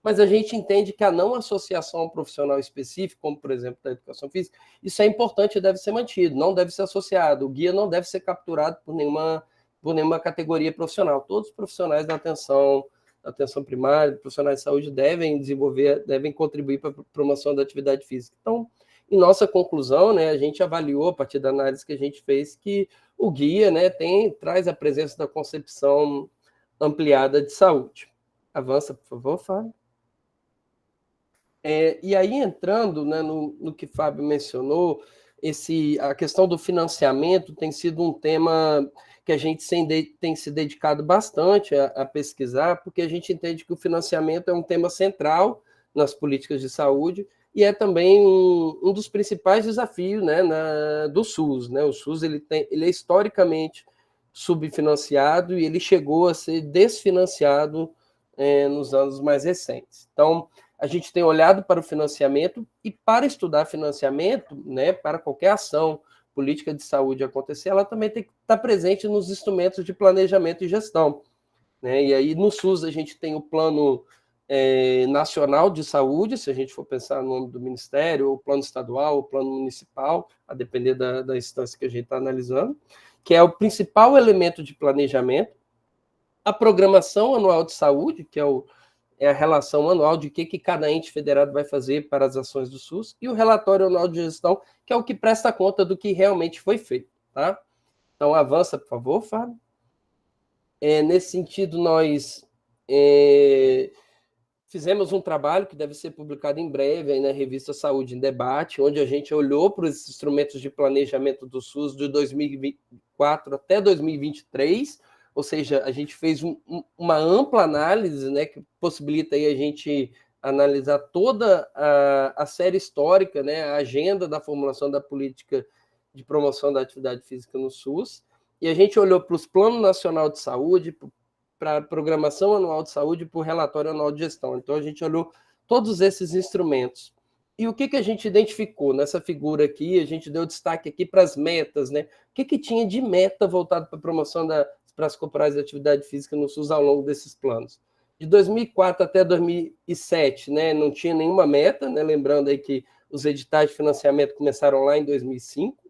mas a gente entende que a não associação a um profissional específico, como, por exemplo, da educação física, isso é importante e deve ser mantido, não deve ser associado. O guia não deve ser capturado por nenhuma categoria profissional. Todos os profissionais da atenção primária, profissionais de saúde, devem contribuir para a promoção da atividade física. Então, em nossa conclusão, né, a gente avaliou, a partir da análise que a gente fez, que o guia, né, traz a presença da concepção ampliada de saúde. Avança, por favor, Fábio. E aí, entrando, né, no que o Fábio mencionou, a questão do financiamento tem sido um tema que a gente tem se dedicado bastante a pesquisar, porque a gente entende que o financiamento é um tema central nas políticas de saúde e é também um dos principais desafios, né, do SUS. Né? O SUS ele é historicamente subfinanciado e ele chegou a ser desfinanciado nos anos mais recentes. Então, a gente tem olhado para o financiamento e para estudar financiamento, né, para qualquer ação política de saúde acontecer, ela também tem que estar presente nos instrumentos de planejamento e gestão. Né? E aí, no SUS, a gente tem o Plano Nacional de Saúde, se a gente for pensar no nome do Ministério, o Plano Estadual, o Plano Municipal, a depender da instância que a gente está analisando, que é o principal elemento de planejamento, a Programação Anual de Saúde, que é a relação anual de que cada ente federado vai fazer para as ações do SUS, e o relatório anual de gestão, que é o que presta conta do que realmente foi feito. Tá? Então, avança, por favor, Fábio. Nesse sentido, nós fizemos um trabalho que deve ser publicado em breve aí na revista Saúde em Debate, onde a gente olhou para os instrumentos de planejamento do SUS de 2024 até 2023, ou seja, a gente fez uma ampla análise, né, que possibilita aí a gente analisar toda a série histórica, né, a agenda da formulação da política de promoção da atividade física no SUS, e a gente olhou para os Plano Nacional de Saúde, para a Programação Anual de Saúde e para o Relatório Anual de Gestão. Então, a gente olhou todos esses instrumentos. E o que a gente identificou nessa figura aqui? A gente deu destaque aqui para as metas, né? O que tinha de meta voltado para a promoção das práticas corporais de atividade física no SUS ao longo desses planos? De 2004 até 2007, né, não tinha nenhuma meta, né? Lembrando aí que os editais de financiamento começaram lá em 2005.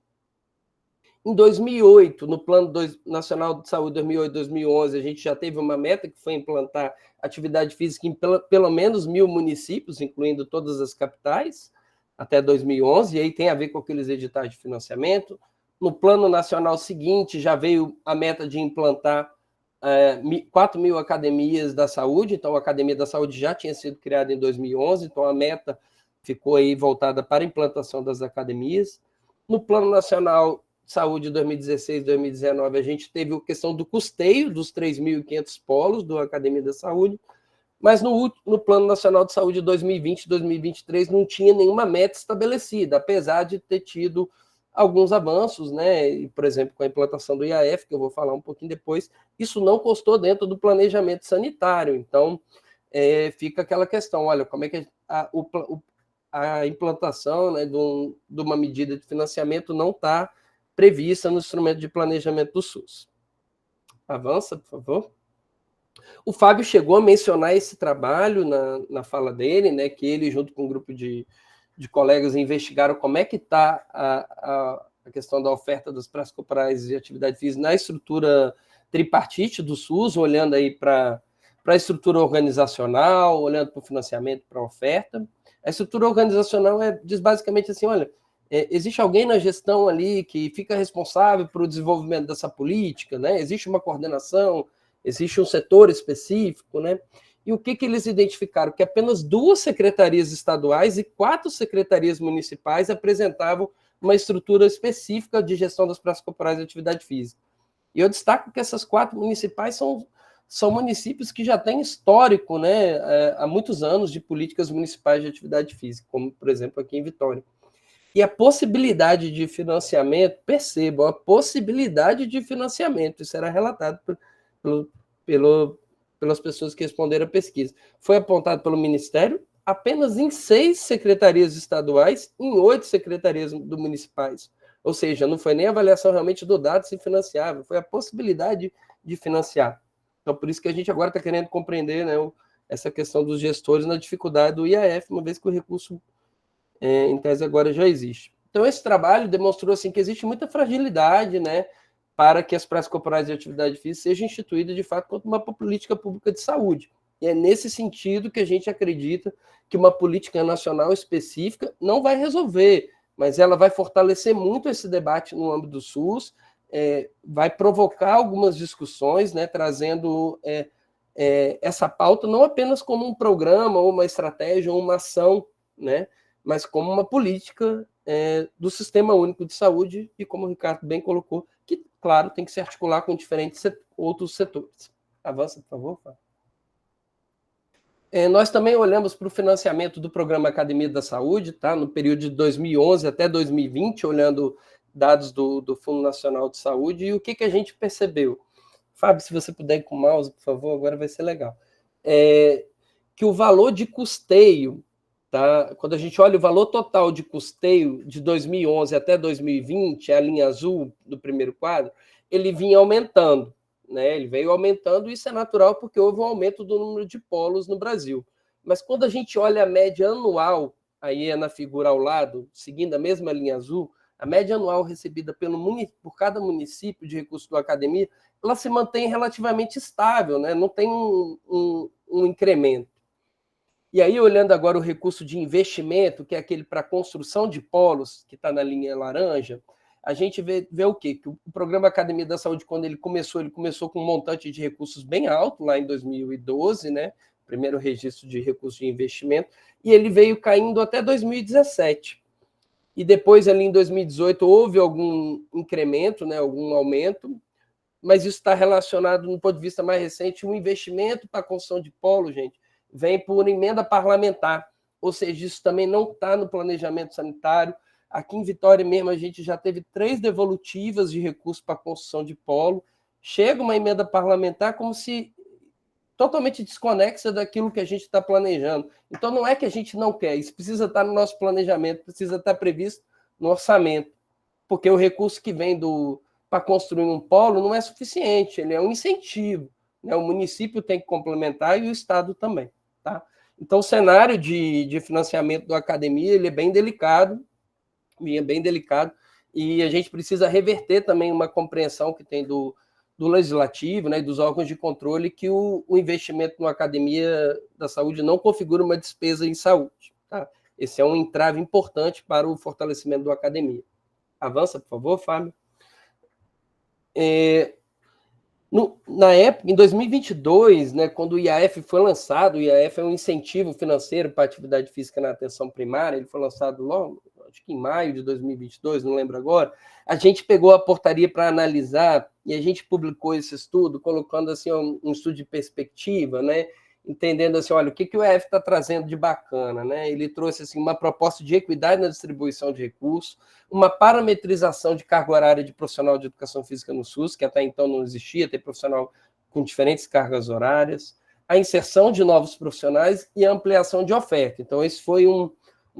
Em 2008, no Plano Nacional de Saúde 2008-2011, a gente já teve uma meta que foi implantar atividade física em pelo menos 1.000 municípios, incluindo todas as capitais, até 2011, e aí tem a ver com aqueles editais de financiamento. No Plano Nacional seguinte, já veio a meta de implantar 4.000 academias da saúde, então a Academia da Saúde já tinha sido criada em 2011, então a meta ficou aí voltada para a implantação das academias. No Plano Nacional Saúde 2016-2019, a gente teve a questão do custeio dos 3.500 polos da Academia da Saúde, mas no Plano Nacional de Saúde 2020-2023 não tinha nenhuma meta estabelecida, apesar de ter tido alguns avanços, né? E, por exemplo, com a implantação do IAF, que eu vou falar um pouquinho depois, isso não constou dentro do planejamento sanitário. Então, fica aquela questão, olha, como é que a implantação, né, de uma medida de financiamento não está prevista no instrumento de planejamento do SUS. Avança, por favor. O Fábio chegou a mencionar esse trabalho na fala dele, né, que ele, junto com um grupo de colegas, investigaram como é que está a questão da oferta das práticas corporais e atividade física na estrutura tripartite do SUS, olhando aí para a estrutura organizacional, olhando para o financiamento, para a oferta. A estrutura organizacional diz basicamente assim, olha, existe alguém na gestão ali que fica responsável pelo desenvolvimento dessa política, né? Existe uma coordenação, existe um setor específico, né? E o que eles identificaram? Que apenas 2 secretarias estaduais e 4 secretarias municipais apresentavam uma estrutura específica de gestão das práticas corporais de atividade física. E eu destaco que essas 4 municipais são municípios que já têm histórico, né, há muitos anos de políticas municipais de atividade física, como, por exemplo, aqui em Vitória. E a possibilidade de financiamento, percebam, a possibilidade de financiamento, isso era relatado pelas pessoas que responderam a pesquisa, foi apontado pelo Ministério, apenas em 6 secretarias estaduais, em 8 secretarias municipais. Ou seja, não foi nem a avaliação realmente do dado se financiável, foi a possibilidade de financiar. Então, por isso que a gente agora está querendo compreender, né, essa questão dos gestores na dificuldade do IAF, uma vez que o recurso, em tese, agora já existe. Então, esse trabalho demonstrou assim, que existe muita fragilidade, né, para que as praças corporais de atividade física sejam instituídas, de fato, como uma política pública de saúde. E é nesse sentido que a gente acredita que uma política nacional específica não vai resolver, mas ela vai fortalecer muito esse debate no âmbito do SUS, vai provocar algumas discussões, né, trazendo essa pauta não apenas como um programa, ou uma estratégia, ou uma ação, né, mas como uma política do Sistema Único de Saúde, e como o Ricardo bem colocou, que, claro, tem que se articular com diferentes outros setores. Avança, por favor, Fábio. Nós também olhamos para o financiamento do Programa Academia da Saúde, tá? No período de 2011 até 2020, olhando dados do Fundo Nacional de Saúde, e o que a gente percebeu? Fábio, se você puder ir com o mouse, por favor, agora vai ser legal. Que o valor de custeio, tá? Quando a gente olha o valor total de custeio de 2011 até 2020, a linha azul do primeiro quadro, ele vinha aumentando. Né, ele veio aumentando, e isso é natural porque houve um aumento do número de polos no Brasil. Mas quando a gente olha a média anual, aí é na figura ao lado, seguindo a mesma linha azul, a média anual recebida por cada município de recurso da academia, ela se mantém relativamente estável, né, não tem um incremento. E aí, olhando agora o recurso de investimento, que é aquele para construção de polos, que está na linha laranja, a gente vê o quê? Que o Programa Academia da Saúde, quando ele começou com um montante de recursos bem alto, lá em 2012, né? Primeiro registro de recursos de investimento, e ele veio caindo até 2017. E depois, ali em 2018, houve algum incremento, né? Algum aumento, mas isso está relacionado, no ponto de vista mais recente, o investimento para a construção de polo, gente, vem por emenda parlamentar, ou seja, isso também não está no planejamento sanitário. Aqui em Vitória mesmo, a gente já teve 3 devolutivas de recursos para a construção de polo. Chega uma emenda parlamentar como se totalmente desconexa daquilo que a gente está planejando. Então, não é que a gente não quer, isso precisa estar no nosso planejamento, precisa estar previsto no orçamento, porque o recurso que vem para construir um polo não é suficiente, ele é um incentivo, né? O município tem que complementar e o Estado também. Tá? Então, o cenário de financiamento da academia ele é bem delicado, e a gente precisa reverter também uma compreensão que tem do legislativo, né, e dos órgãos de controle, que o investimento na academia da saúde não configura uma despesa em saúde. Tá? Esse é um entrave importante para o fortalecimento da academia. Avança, por favor, Fábio. Na época, em 2022, né, quando o IAF foi lançado, o IAF é um incentivo financeiro para a atividade física na atenção primária, ele foi lançado logo, acho que em maio de 2022, não lembro agora, a gente pegou a portaria para analisar e a gente publicou esse estudo, colocando assim um estudo de perspectiva, né, entendendo assim, olha, o que o IAF está trazendo de bacana, né? Ele trouxe assim, uma proposta de equidade na distribuição de recursos, uma parametrização de carga horária de profissional de educação física no SUS, que até então não existia, ter profissional com diferentes cargas horárias, a inserção de novos profissionais e a ampliação de oferta. Então, esse foi um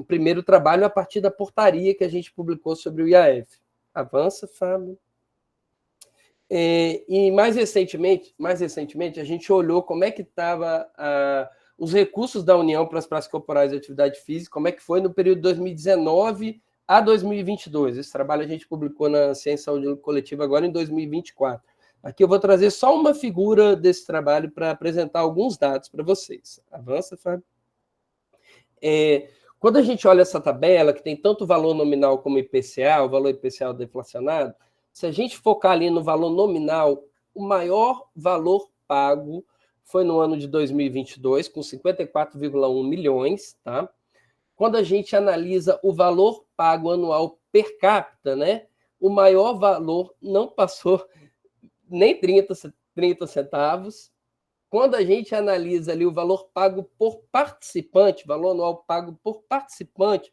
primeiro trabalho a partir da portaria que a gente publicou sobre o IAF. Avança, Fábio. E mais recentemente, a gente olhou como é que estava os recursos da União para as praças corporais de atividade física, como é que foi no período de 2019 a 2022. Esse trabalho a gente publicou na Ciência e Saúde Coletiva agora em 2024. Aqui eu vou trazer só uma figura desse trabalho para apresentar alguns dados para vocês. Avança, Fábio. Quando a gente olha essa tabela, que tem tanto valor nominal como IPCA, o valor IPCA deflacionado, se a gente focar ali no valor nominal, o maior valor pago foi no ano de 2022, com 54,1 milhões, tá? Quando a gente analisa o valor pago anual per capita, né, o maior valor não passou nem 30 centavos. Quando a gente analisa ali o valor pago por participante, valor anual pago por participante,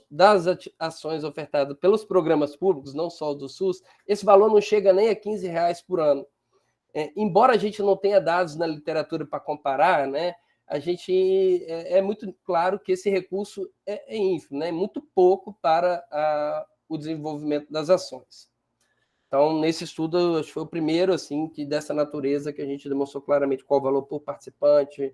das ações ofertadas pelos programas públicos, não só do SUS, esse valor não chega nem a R$15 por ano. Embora a gente não tenha dados na literatura para comparar, né, a gente é muito claro que esse recurso é ínfimo, né? Muito pouco para o desenvolvimento das ações. Então, nesse estudo, acho que foi o primeiro assim, que dessa natureza que a gente demonstrou claramente qual o valor por participante,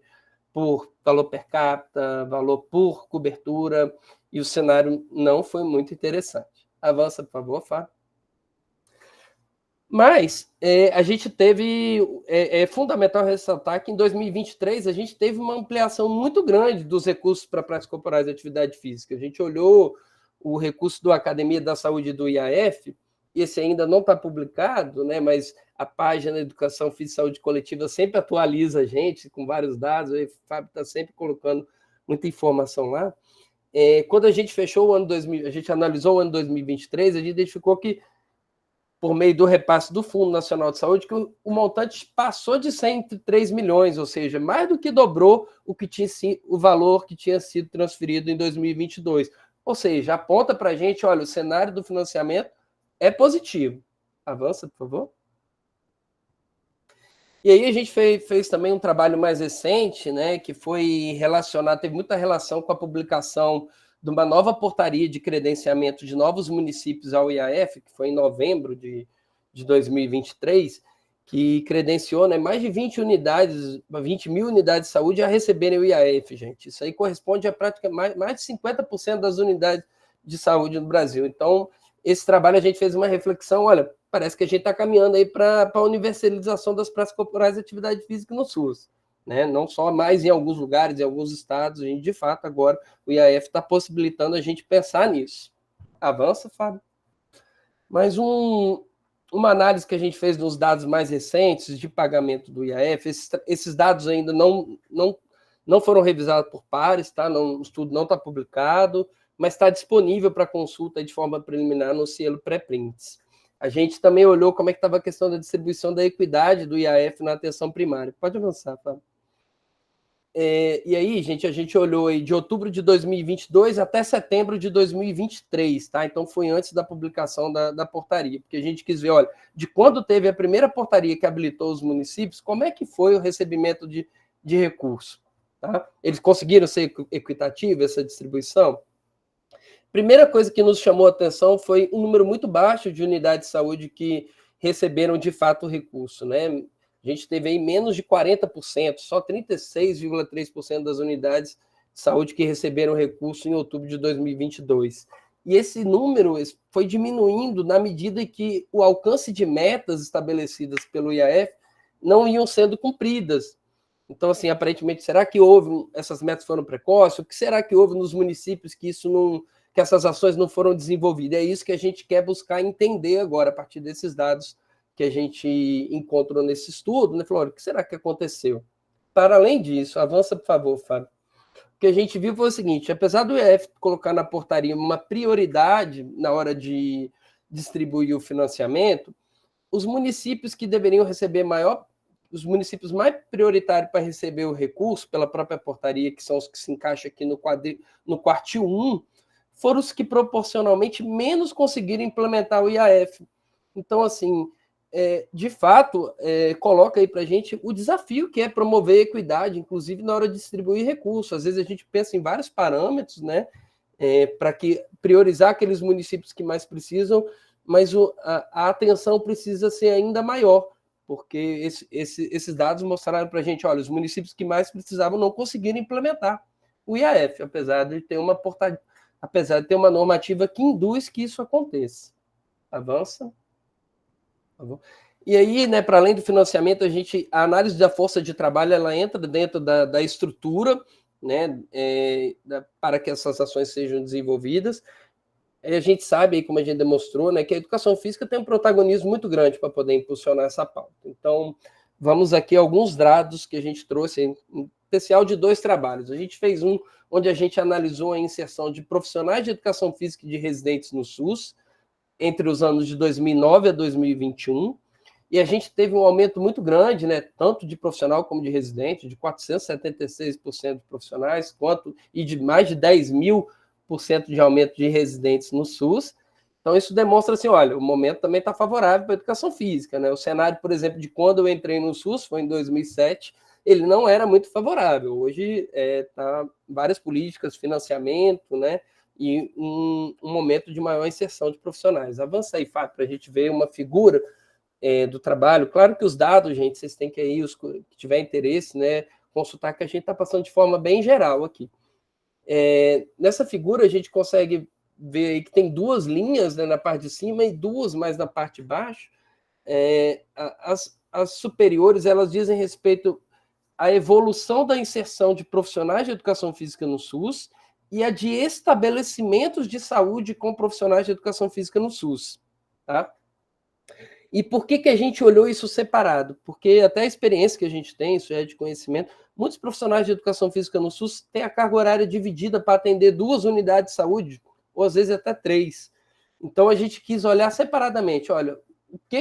por valor per capita, valor por cobertura, e o cenário não foi muito interessante. Avança, por favor, Fábio. Mas a gente teve, é fundamental ressaltar que em 2023 a gente teve uma ampliação muito grande dos recursos para práticas corporais de atividade física. A gente olhou o recurso do Academia da Saúde do IAF, esse ainda não está publicado, né, mas a página Educação Física e Saúde Coletiva sempre atualiza a gente com vários dados, o Fábio está sempre colocando muita informação lá. Quando a gente fechou o ano 2000, a gente analisou o ano 2023, a gente identificou que por meio do repasse do Fundo Nacional de Saúde, que o montante passou de 103 milhões, ou seja, mais do que dobrou o valor que tinha sido transferido em 2022. Ou seja, aponta para a gente, olha, o cenário do financiamento é positivo. Avança, por favor. E aí a gente fez também um trabalho mais recente, né, que foi relacionado, teve muita relação com a publicação de uma nova portaria de credenciamento de novos municípios ao IAF, que foi em novembro de 2023, que credenciou, né, mais de 20 mil unidades de saúde a receberem o IAF, gente. Isso aí corresponde a praticamente mais de 50% das unidades de saúde no Brasil. Então, esse trabalho a gente fez uma reflexão, olha, parece que a gente está caminhando aí para a universalização das práticas corporais de atividade física no SUS. Né? Não só mais em alguns lugares, em alguns estados, a gente, de fato, agora o IAF está possibilitando a gente pensar nisso. Avança, Fábio. Mais uma análise que a gente fez nos dados mais recentes de pagamento do IAF, esses dados ainda não foram revisados por pares, tá? O estudo não está publicado, mas está disponível para consulta de forma preliminar no selo pré-prints. A gente também olhou como é que estava a questão da distribuição da equidade do IAF na atenção primária. Pode avançar, Fábio. E aí, gente, a gente olhou aí de outubro de 2022 até setembro de 2023, tá? Então foi antes da publicação da portaria, porque a gente quis ver, olha, de quando teve a primeira portaria que habilitou os municípios, como é que foi o recebimento de recurso, tá? Eles conseguiram ser equitativo essa distribuição? Primeira coisa que nos chamou a atenção foi um número muito baixo de unidades de saúde que receberam de fato o recurso, né? A gente teve aí menos de 40%, só 36,3% das unidades de saúde que receberam recurso em outubro de 2022. E esse número foi diminuindo na medida que o alcance de metas estabelecidas pelo IAF não iam sendo cumpridas. Então, assim, aparentemente, será que essas metas foram precoces? O que será que houve nos municípios que essas ações não foram desenvolvidas? É isso que a gente quer buscar entender agora, a partir desses dados que a gente encontrou nesse estudo, né? Falou, olha, o que será que aconteceu? Para além disso, avança, por favor, Fábio. O que a gente viu foi o seguinte, apesar do IAF colocar na portaria uma prioridade na hora de distribuir o financiamento, os municípios que deveriam receber os municípios mais prioritários para receber o recurso, pela própria portaria, que são os que se encaixam aqui no quartil 1, foram os que proporcionalmente menos conseguiram implementar o IAF. Então, assim, de fato, coloca aí para a gente o desafio que é promover a equidade, inclusive na hora de distribuir recursos. Às vezes a gente pensa em vários parâmetros, né, para priorizar aqueles municípios que mais precisam, mas a atenção precisa ser ainda maior, porque esses dados mostraram para a gente, olha, os municípios que mais precisavam não conseguiram implementar o IAF, apesar de ter uma normativa que induz que isso aconteça. Avança. E aí, né, para além do financiamento, a análise da força de trabalho, ela entra dentro da estrutura, né, para que essas ações sejam desenvolvidas. E a gente sabe, aí, como a gente demonstrou, né, que a educação física tem um protagonismo muito grande para poder impulsionar essa pauta. Então, vamos aqui a alguns dados que a gente trouxe, em especial de 2 trabalhos. A gente fez um onde a gente analisou a inserção de profissionais de educação física e de residentes no SUS, entre os anos de 2009 a 2021, e a gente teve um aumento muito grande, né, tanto de profissional como de residente, de 476% de profissionais, e de mais de 10.000% de aumento de residentes no SUS. Então, isso demonstra assim, olha, o momento também está favorável para a educação física, né? O cenário, por exemplo, de quando eu entrei no SUS, foi em 2007, ele não era muito favorável. Hoje tá várias políticas, financiamento, né, e um momento de maior inserção de profissionais. Avança aí, Fábio, para a gente ver uma figura do trabalho. Claro que os dados, gente, vocês têm que aí, os que tiver interesse, né, consultar, que a gente está passando de forma bem geral aqui. Nessa figura, a gente consegue ver aí que tem duas linhas, né, na parte de cima e duas mais na parte de baixo. As superiores, elas dizem respeito à evolução da inserção de profissionais de educação física no SUS e a de estabelecimentos de saúde com profissionais de educação física no SUS. Tá? E por que a gente olhou isso separado? Porque até a experiência que a gente tem, isso é de conhecimento, muitos profissionais de educação física no SUS têm a carga horária dividida para atender 2 unidades de saúde, ou às vezes até 3. Então a gente quis olhar separadamente, olha,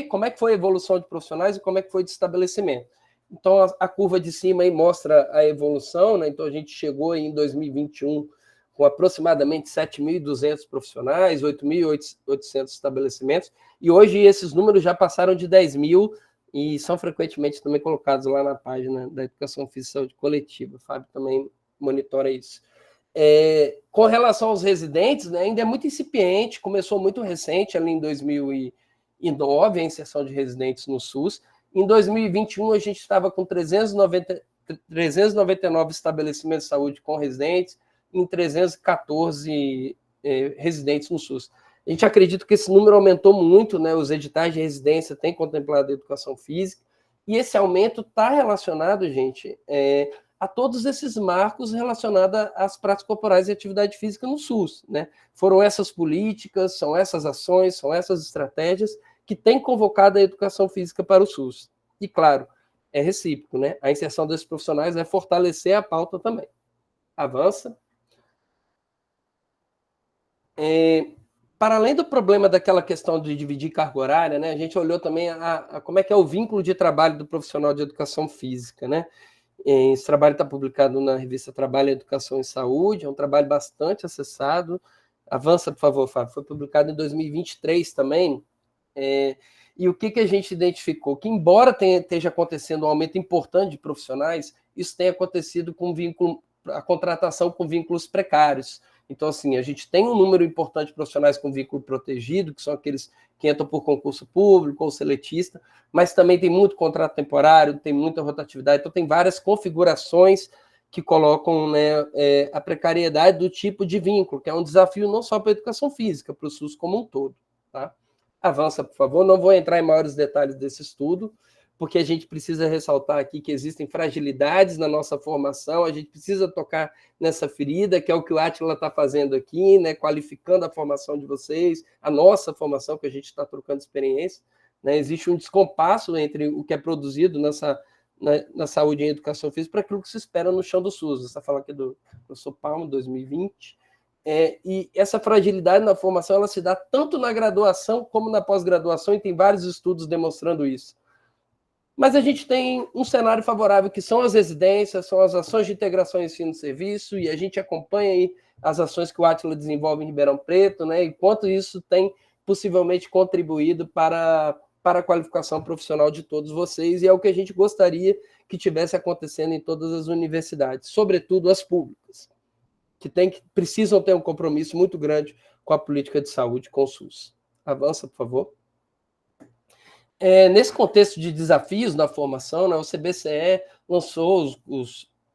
como é que foi a evolução de profissionais e como é que foi de estabelecimento. Então a curva de cima aí mostra a evolução, né? Então a gente chegou aí em 2021 com aproximadamente 7.200 profissionais, 8.800 estabelecimentos, e hoje esses números já passaram de 10.000 e são frequentemente também colocados lá na página da Educação Física e Saúde Coletiva. O Fábio também monitora isso. Com relação aos residentes, né, ainda é muito incipiente, começou muito recente, ali em 2009, a inserção de residentes no SUS. Em 2021, a gente estava com 399 estabelecimentos de saúde com residentes, em 314 residentes no SUS. A gente acredita que esse número aumentou muito, né? Os editais de residência têm contemplado a educação física, e esse aumento está relacionado, gente, a todos esses marcos relacionados às práticas corporais e atividade física no SUS, né? Foram essas políticas, são essas ações, são essas estratégias que têm convocado a educação física para o SUS. E, claro, é recíproco, né? A inserção desses profissionais vai fortalecer a pauta também. Avança. Para além do problema daquela questão de dividir carga horária, né, a gente olhou também a como é que é o vínculo de trabalho do profissional de educação física, né? Esse trabalho está publicado na revista Trabalho, Educação e Saúde, é um trabalho bastante acessado. Avança, por favor, Fábio. Foi publicado em 2023 também. E o que a gente identificou? Que, embora esteja acontecendo um aumento importante de profissionais, isso tem acontecido com a contratação com vínculos precários. Então, assim, a gente tem um número importante de profissionais com vínculo protegido, que são aqueles que entram por concurso público ou seletista, mas também tem muito contrato temporário, tem muita rotatividade, então tem várias configurações que colocam, né, a precariedade do tipo de vínculo, que é um desafio não só para a educação física, para o SUS como um todo. Tá? Avança, por favor. Não vou entrar em maiores detalhes desse estudo, porque a gente precisa ressaltar aqui que existem fragilidades na nossa formação, a gente precisa tocar nessa ferida, que é o que o Átila está fazendo aqui, né, qualificando a formação de vocês, a nossa formação, que a gente está trocando experiência. Né, existe um descompasso entre o que é produzido na saúde e educação física para aquilo que se espera no chão do SUS. Você está falando aqui do professor Palma, 2020. E essa fragilidade na formação ela se dá tanto na graduação como na pós-graduação, e tem vários estudos demonstrando isso. Mas a gente tem um cenário favorável, que são as residências, são as ações de integração ensino-serviço, e a gente acompanha aí as ações que o Átila desenvolve em Ribeirão Preto, né, e quanto isso tem possivelmente contribuído para a qualificação profissional de todos vocês, e é o que a gente gostaria que tivesse acontecendo em todas as universidades, sobretudo as públicas, que precisam ter um compromisso muito grande com a política de saúde, com o SUS. Avança, por favor. Nesse contexto de desafios na formação, né, o CBCE lançou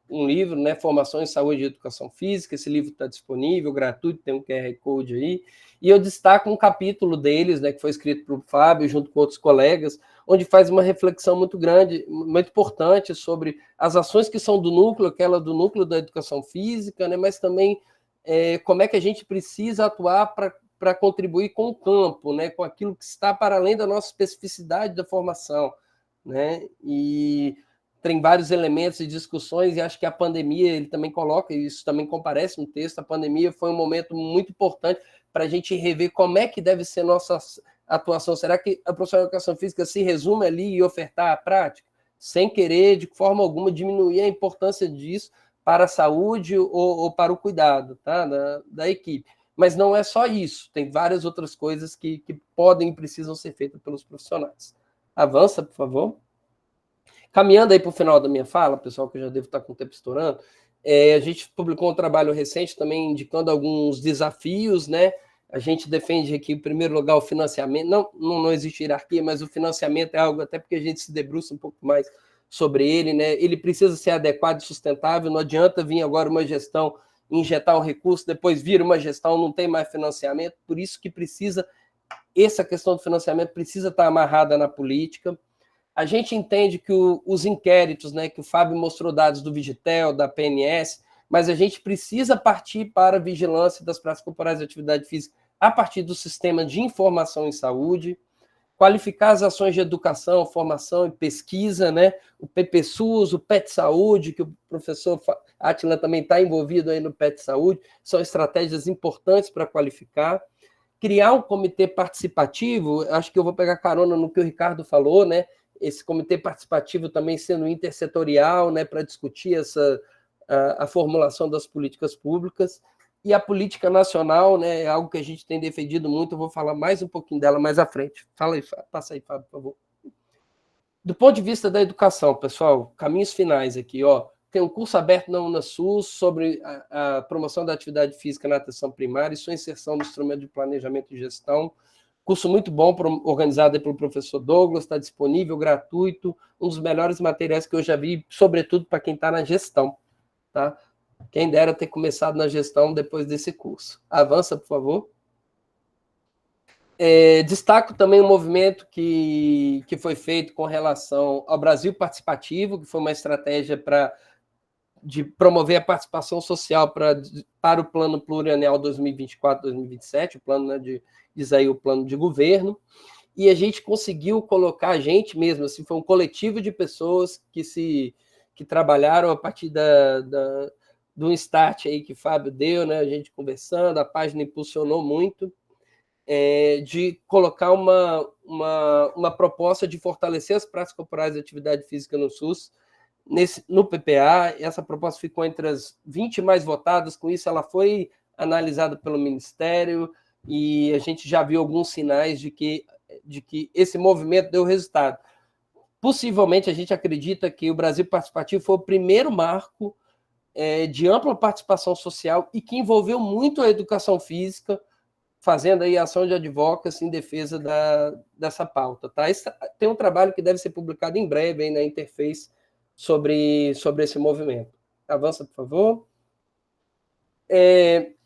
um livro, né, Formação em Saúde e Educação Física. Esse livro está disponível, gratuito, tem um QR Code aí, e eu destaco um capítulo deles, né, que foi escrito por Fábio, junto com outros colegas, onde faz uma reflexão muito grande, muito importante, sobre as ações que são do núcleo, aquela do núcleo da educação física, né, mas também como é que a gente precisa atuar para contribuir com o campo, né, com aquilo que está para além da nossa especificidade da formação, né, e tem vários elementos e discussões, e acho que a pandemia, ele também coloca, e isso também comparece no texto, a pandemia foi um momento muito importante para a gente rever como é que deve ser nossa atuação. Será que a profissional de educação física se resume ali e ofertar a prática, sem querer, de forma alguma, diminuir a importância disso para a saúde ou para o cuidado, tá, da equipe? Mas não é só isso, tem várias outras coisas que podem e precisam ser feitas pelos profissionais. Avança, por favor. Caminhando aí para o final da minha fala, pessoal, que eu já devo estar com o tempo estourando, a gente publicou um trabalho recente também indicando alguns desafios, né? A gente defende aqui, em primeiro lugar, o financiamento. Não existe hierarquia, mas o financiamento é algo, até porque a gente se debruça um pouco mais sobre ele, né? Ele precisa ser adequado e sustentável. Não adianta vir agora uma gestão, injetar um recurso, depois vir uma gestão, não tem mais financiamento. Por isso que precisa, essa questão do financiamento precisa estar amarrada na política. A gente entende que os inquéritos, né, que o Fábio mostrou dados do Vigitel, da PNS, mas a gente precisa partir para a vigilância das práticas corporais de atividade física a partir do sistema de informação em saúde, qualificar as ações de educação, formação e pesquisa, né, o PPSUS, o PET Saúde, que o professor Átila também está envolvido aí no PET Saúde, são estratégias importantes para qualificar. Criar um comitê participativo, acho que eu vou pegar carona no que o Ricardo falou, né, esse comitê participativo também sendo intersetorial, né, para discutir a formulação das políticas públicas, e a política nacional, né, é algo que a gente tem defendido muito, eu vou falar mais um pouquinho dela mais à frente. Fala aí, passa aí, Fábio, por favor. Do ponto de vista da educação, pessoal, caminhos finais aqui, ó, tem um curso aberto na UNASUS sobre a promoção da atividade física na atenção primária e sua inserção no instrumento de planejamento e gestão. Curso muito bom, organizado pelo professor Douglas, está disponível, gratuito, um dos melhores materiais que eu já vi, sobretudo para quem está na gestão. Tá? Quem dera ter começado na gestão depois desse curso. Avança, por favor. Destaco também um movimento que foi feito com relação ao Brasil Participativo, que foi uma estratégia de promover a participação social para o plano plurianual 2024-2027, o plano, né, diz aí o plano de governo, e a gente conseguiu colocar a gente mesmo, assim, foi um coletivo de pessoas que trabalharam a partir do start aí que o Fábio deu, né, a gente conversando, a página impulsionou muito, de colocar uma proposta de fortalecer as práticas corporais de atividade física no SUS, no PPA. Essa proposta ficou entre as 20 mais votadas, com isso ela foi analisada pelo Ministério, e a gente já viu alguns sinais de que esse movimento deu resultado. Possivelmente, a gente acredita que o Brasil Participativo foi o primeiro marco de ampla participação social e que envolveu muito a educação física, fazendo aí ação de advocacy em defesa dessa pauta. Tá? Tem um trabalho que deve ser publicado em breve aí na Interface sobre esse movimento. Avança, por favor.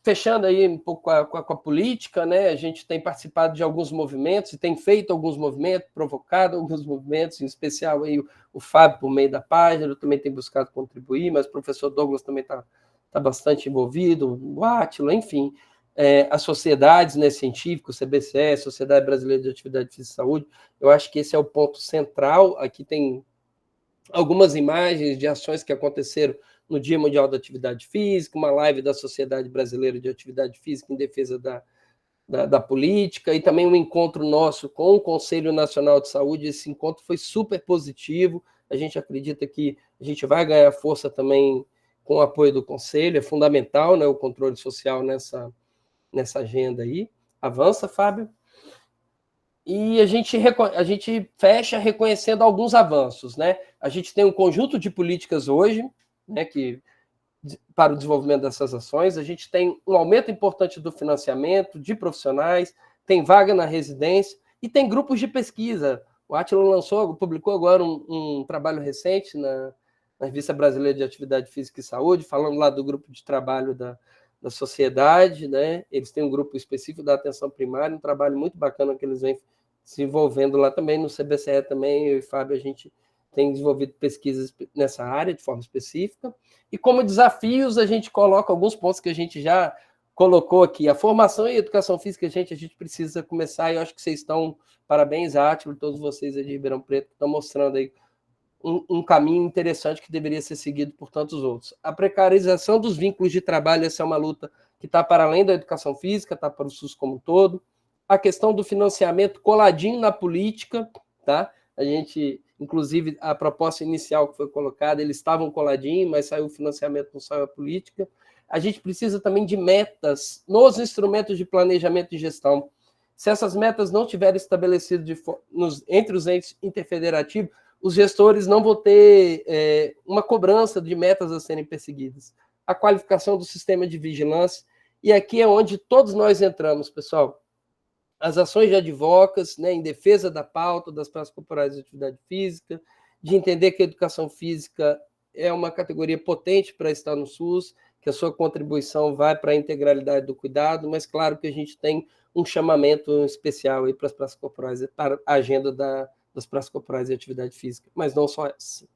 Fechando aí um pouco com a política, né? A gente tem participado de alguns movimentos e tem feito alguns movimentos, provocado alguns movimentos, em especial aí o Fábio por meio da página, eu também tenho buscado contribuir, mas o professor Douglas também está bastante envolvido, o Átila, enfim, as sociedades, né, científicas, CBCE, Sociedade Brasileira de Atividade Física e Saúde, eu acho que esse é o ponto central. Aqui tem algumas imagens de ações que aconteceram no Dia Mundial da Atividade Física, uma live da Sociedade Brasileira de Atividade Física em defesa da política, e também um encontro nosso com o Conselho Nacional de Saúde. Esse encontro foi super positivo, a gente acredita que a gente vai ganhar força também com o apoio do Conselho, é fundamental, né, o controle social nessa agenda aí. Avança, Fábio. E a gente fecha reconhecendo alguns avanços, né? A gente tem um conjunto de políticas hoje, né, para o desenvolvimento dessas ações. A gente tem um aumento importante do financiamento de profissionais, tem vaga na residência e tem grupos de pesquisa. O Átila publicou agora um trabalho recente na Revista Brasileira de Atividade Física e Saúde, falando lá do grupo de trabalho da sociedade, né? Eles têm um grupo específico da atenção primária, um trabalho muito bacana que eles vêm desenvolvendo lá também, no CBCE também, eu e Fábio, a gente tem desenvolvido pesquisas nessa área de forma específica, e como desafios a gente coloca alguns pontos que a gente já colocou aqui. A formação e a educação física, a gente precisa começar, e eu acho que vocês estão, parabéns, Átila, todos vocês aí de Ribeirão Preto, que estão mostrando aí um caminho interessante que deveria ser seguido por tantos outros. A precarização dos vínculos de trabalho, essa é uma luta que está para além da educação física, está para o SUS como um todo. A questão do financiamento coladinho na política, tá? A gente, inclusive, a proposta inicial que foi colocada, eles estavam coladinhos, mas saiu o financiamento, não saiu a política. A gente precisa também de metas nos instrumentos de planejamento e gestão. Se essas metas não tiverem estabelecidas entre os entes interfederativos, os gestores não vão ter uma cobrança de metas a serem perseguidas. A qualificação do sistema de vigilância, e aqui é onde todos nós entramos, pessoal. As ações de advocacy, né, em defesa da pauta das práticas corporais de atividade física, de entender que a educação física é uma categoria potente para estar no SUS, que a sua contribuição vai para a integralidade do cuidado, mas claro que a gente tem um chamamento especial aí para as práticas corporais, para a agenda das práticas corporais de atividade física, mas não só essa.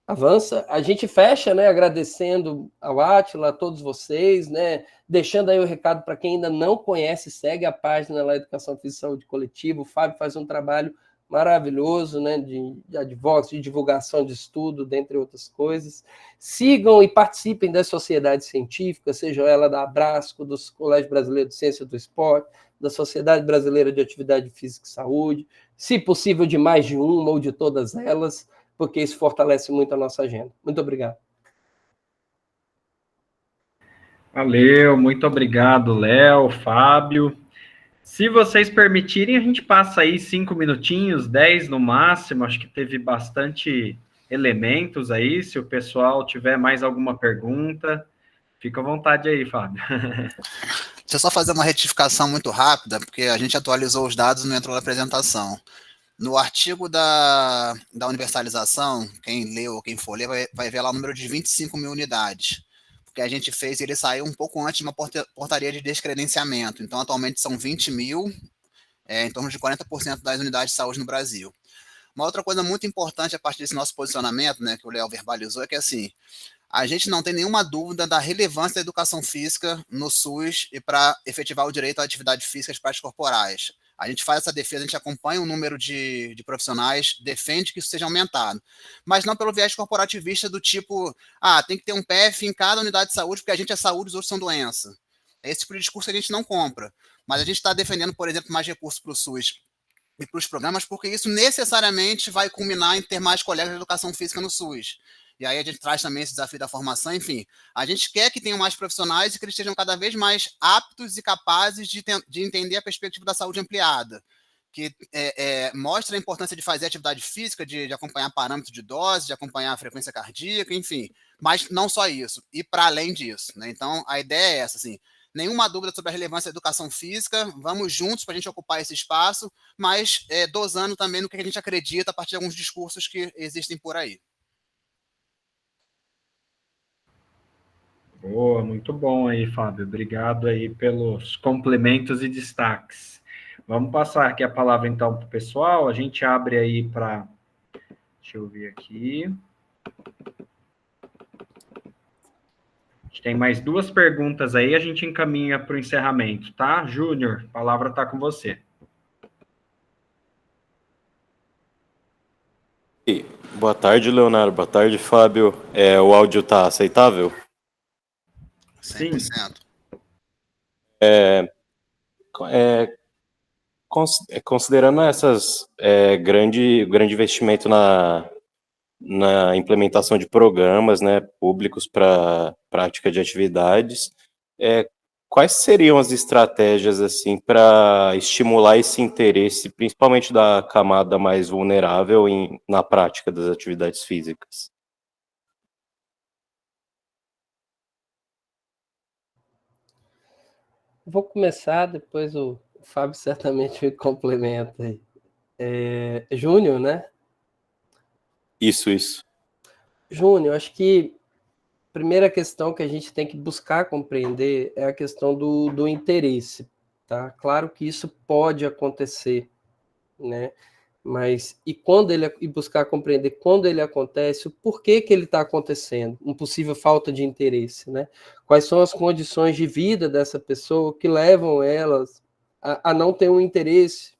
Avança, a gente fecha, né, agradecendo ao Átila, a todos vocês, né, deixando aí o recado para quem ainda não conhece, segue a página lá, Educação Física e Saúde Coletiva, o Fábio faz um trabalho maravilhoso, né, de advocacy, de divulgação de estudo, dentre outras coisas. Sigam e participem das sociedades científicas, seja ela da Abrasco, do Colégio Brasileiro de Ciência do Esporte, da Sociedade Brasileira de Atividade Física e Saúde, se possível de mais de uma ou de todas elas, porque isso fortalece muito a nossa agenda. Muito obrigado. Valeu, muito obrigado, Léo, Fábio. Se vocês permitirem, a gente passa aí 5 minutinhos, 10 no máximo, acho que teve bastante elementos aí, se o pessoal tiver mais alguma pergunta, fica à vontade aí, Fábio. Deixa eu só fazer uma retificação muito rápida, porque a gente atualizou os dados e não entrou na apresentação. No artigo da universalização, quem leu ou quem for ler vai ver lá o número de 25 mil unidades, porque a gente fez, ele saiu um pouco antes de uma portaria de descredenciamento, então atualmente são 20 mil, em torno de 40% das unidades de saúde no Brasil. Uma outra coisa muito importante a partir desse nosso posicionamento, né, que o Léo verbalizou, é que assim, a gente não tem nenhuma dúvida da relevância da educação física no SUS e para efetivar o direito à atividade física e às práticas corporais. A gente faz essa defesa, a gente acompanha o número de profissionais, defende que isso seja aumentado, mas não pelo viés corporativista do tipo, tem que ter um PF em cada unidade de saúde, porque a gente é saúde e os outros são doença. Esse tipo de discurso a gente não compra, mas a gente está defendendo, por exemplo, mais recursos para o SUS e para os programas, porque isso necessariamente vai culminar em ter mais colegas de educação física no SUS. E aí a gente traz também esse desafio da formação, enfim. A gente quer que tenham mais profissionais e que eles estejam cada vez mais aptos e capazes de entender a perspectiva da saúde ampliada, que mostra a importância de fazer atividade física, de acompanhar parâmetros de dose, de acompanhar a frequência cardíaca, enfim. Mas não só isso, e para além disso, né? Então, a ideia é essa, assim, nenhuma dúvida sobre a relevância da educação física, vamos juntos para a gente ocupar esse espaço, mas dosando também no que a gente acredita a partir de alguns discursos que existem por aí. Boa, muito bom aí, Fábio. Obrigado aí pelos complementos e destaques. Vamos passar aqui a palavra, então, para o pessoal. A gente abre aí para... Deixa eu ver aqui. A gente tem mais 2 perguntas aí, a gente encaminha para o encerramento, tá? Júnior, a palavra está com você. Boa tarde, Leonardo. Boa tarde, Fábio. O áudio está aceitável? 100%. Considerando essas grande investimento na implementação de programas, né, públicos para prática de atividades, quais seriam as estratégias assim para estimular esse interesse, principalmente da camada mais vulnerável na prática das atividades físicas? Vou começar, depois o Fábio certamente me complementa aí. Júnior, né? Isso. Júnior, acho que a primeira questão que a gente tem que buscar compreender é a questão do interesse, tá? Claro que isso pode acontecer, né? Mas e buscar compreender quando ele acontece, o porquê que ele está acontecendo, uma possível falta de interesse, né? Quais são as condições de vida dessa pessoa que levam elas a não ter um interesse,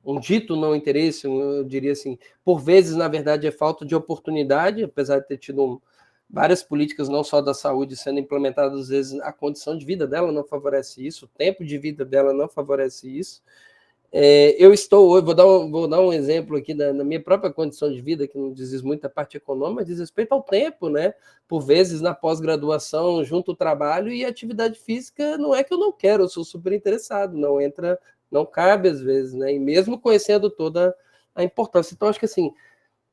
um dito não interesse, eu diria assim, por vezes, na verdade, é falta de oportunidade, apesar de ter tido várias políticas, não só da saúde, sendo implementadas, às vezes a condição de vida dela não favorece isso, o tempo de vida dela não favorece isso. Vou dar um exemplo aqui da minha própria condição de vida, que não diz muito a parte econômica, mas diz respeito ao tempo, né? Por vezes, na pós-graduação, junto ao trabalho e atividade física, não é que eu não quero, eu sou super interessado, não cabe às vezes, né? E mesmo conhecendo toda a importância. Então, acho que assim,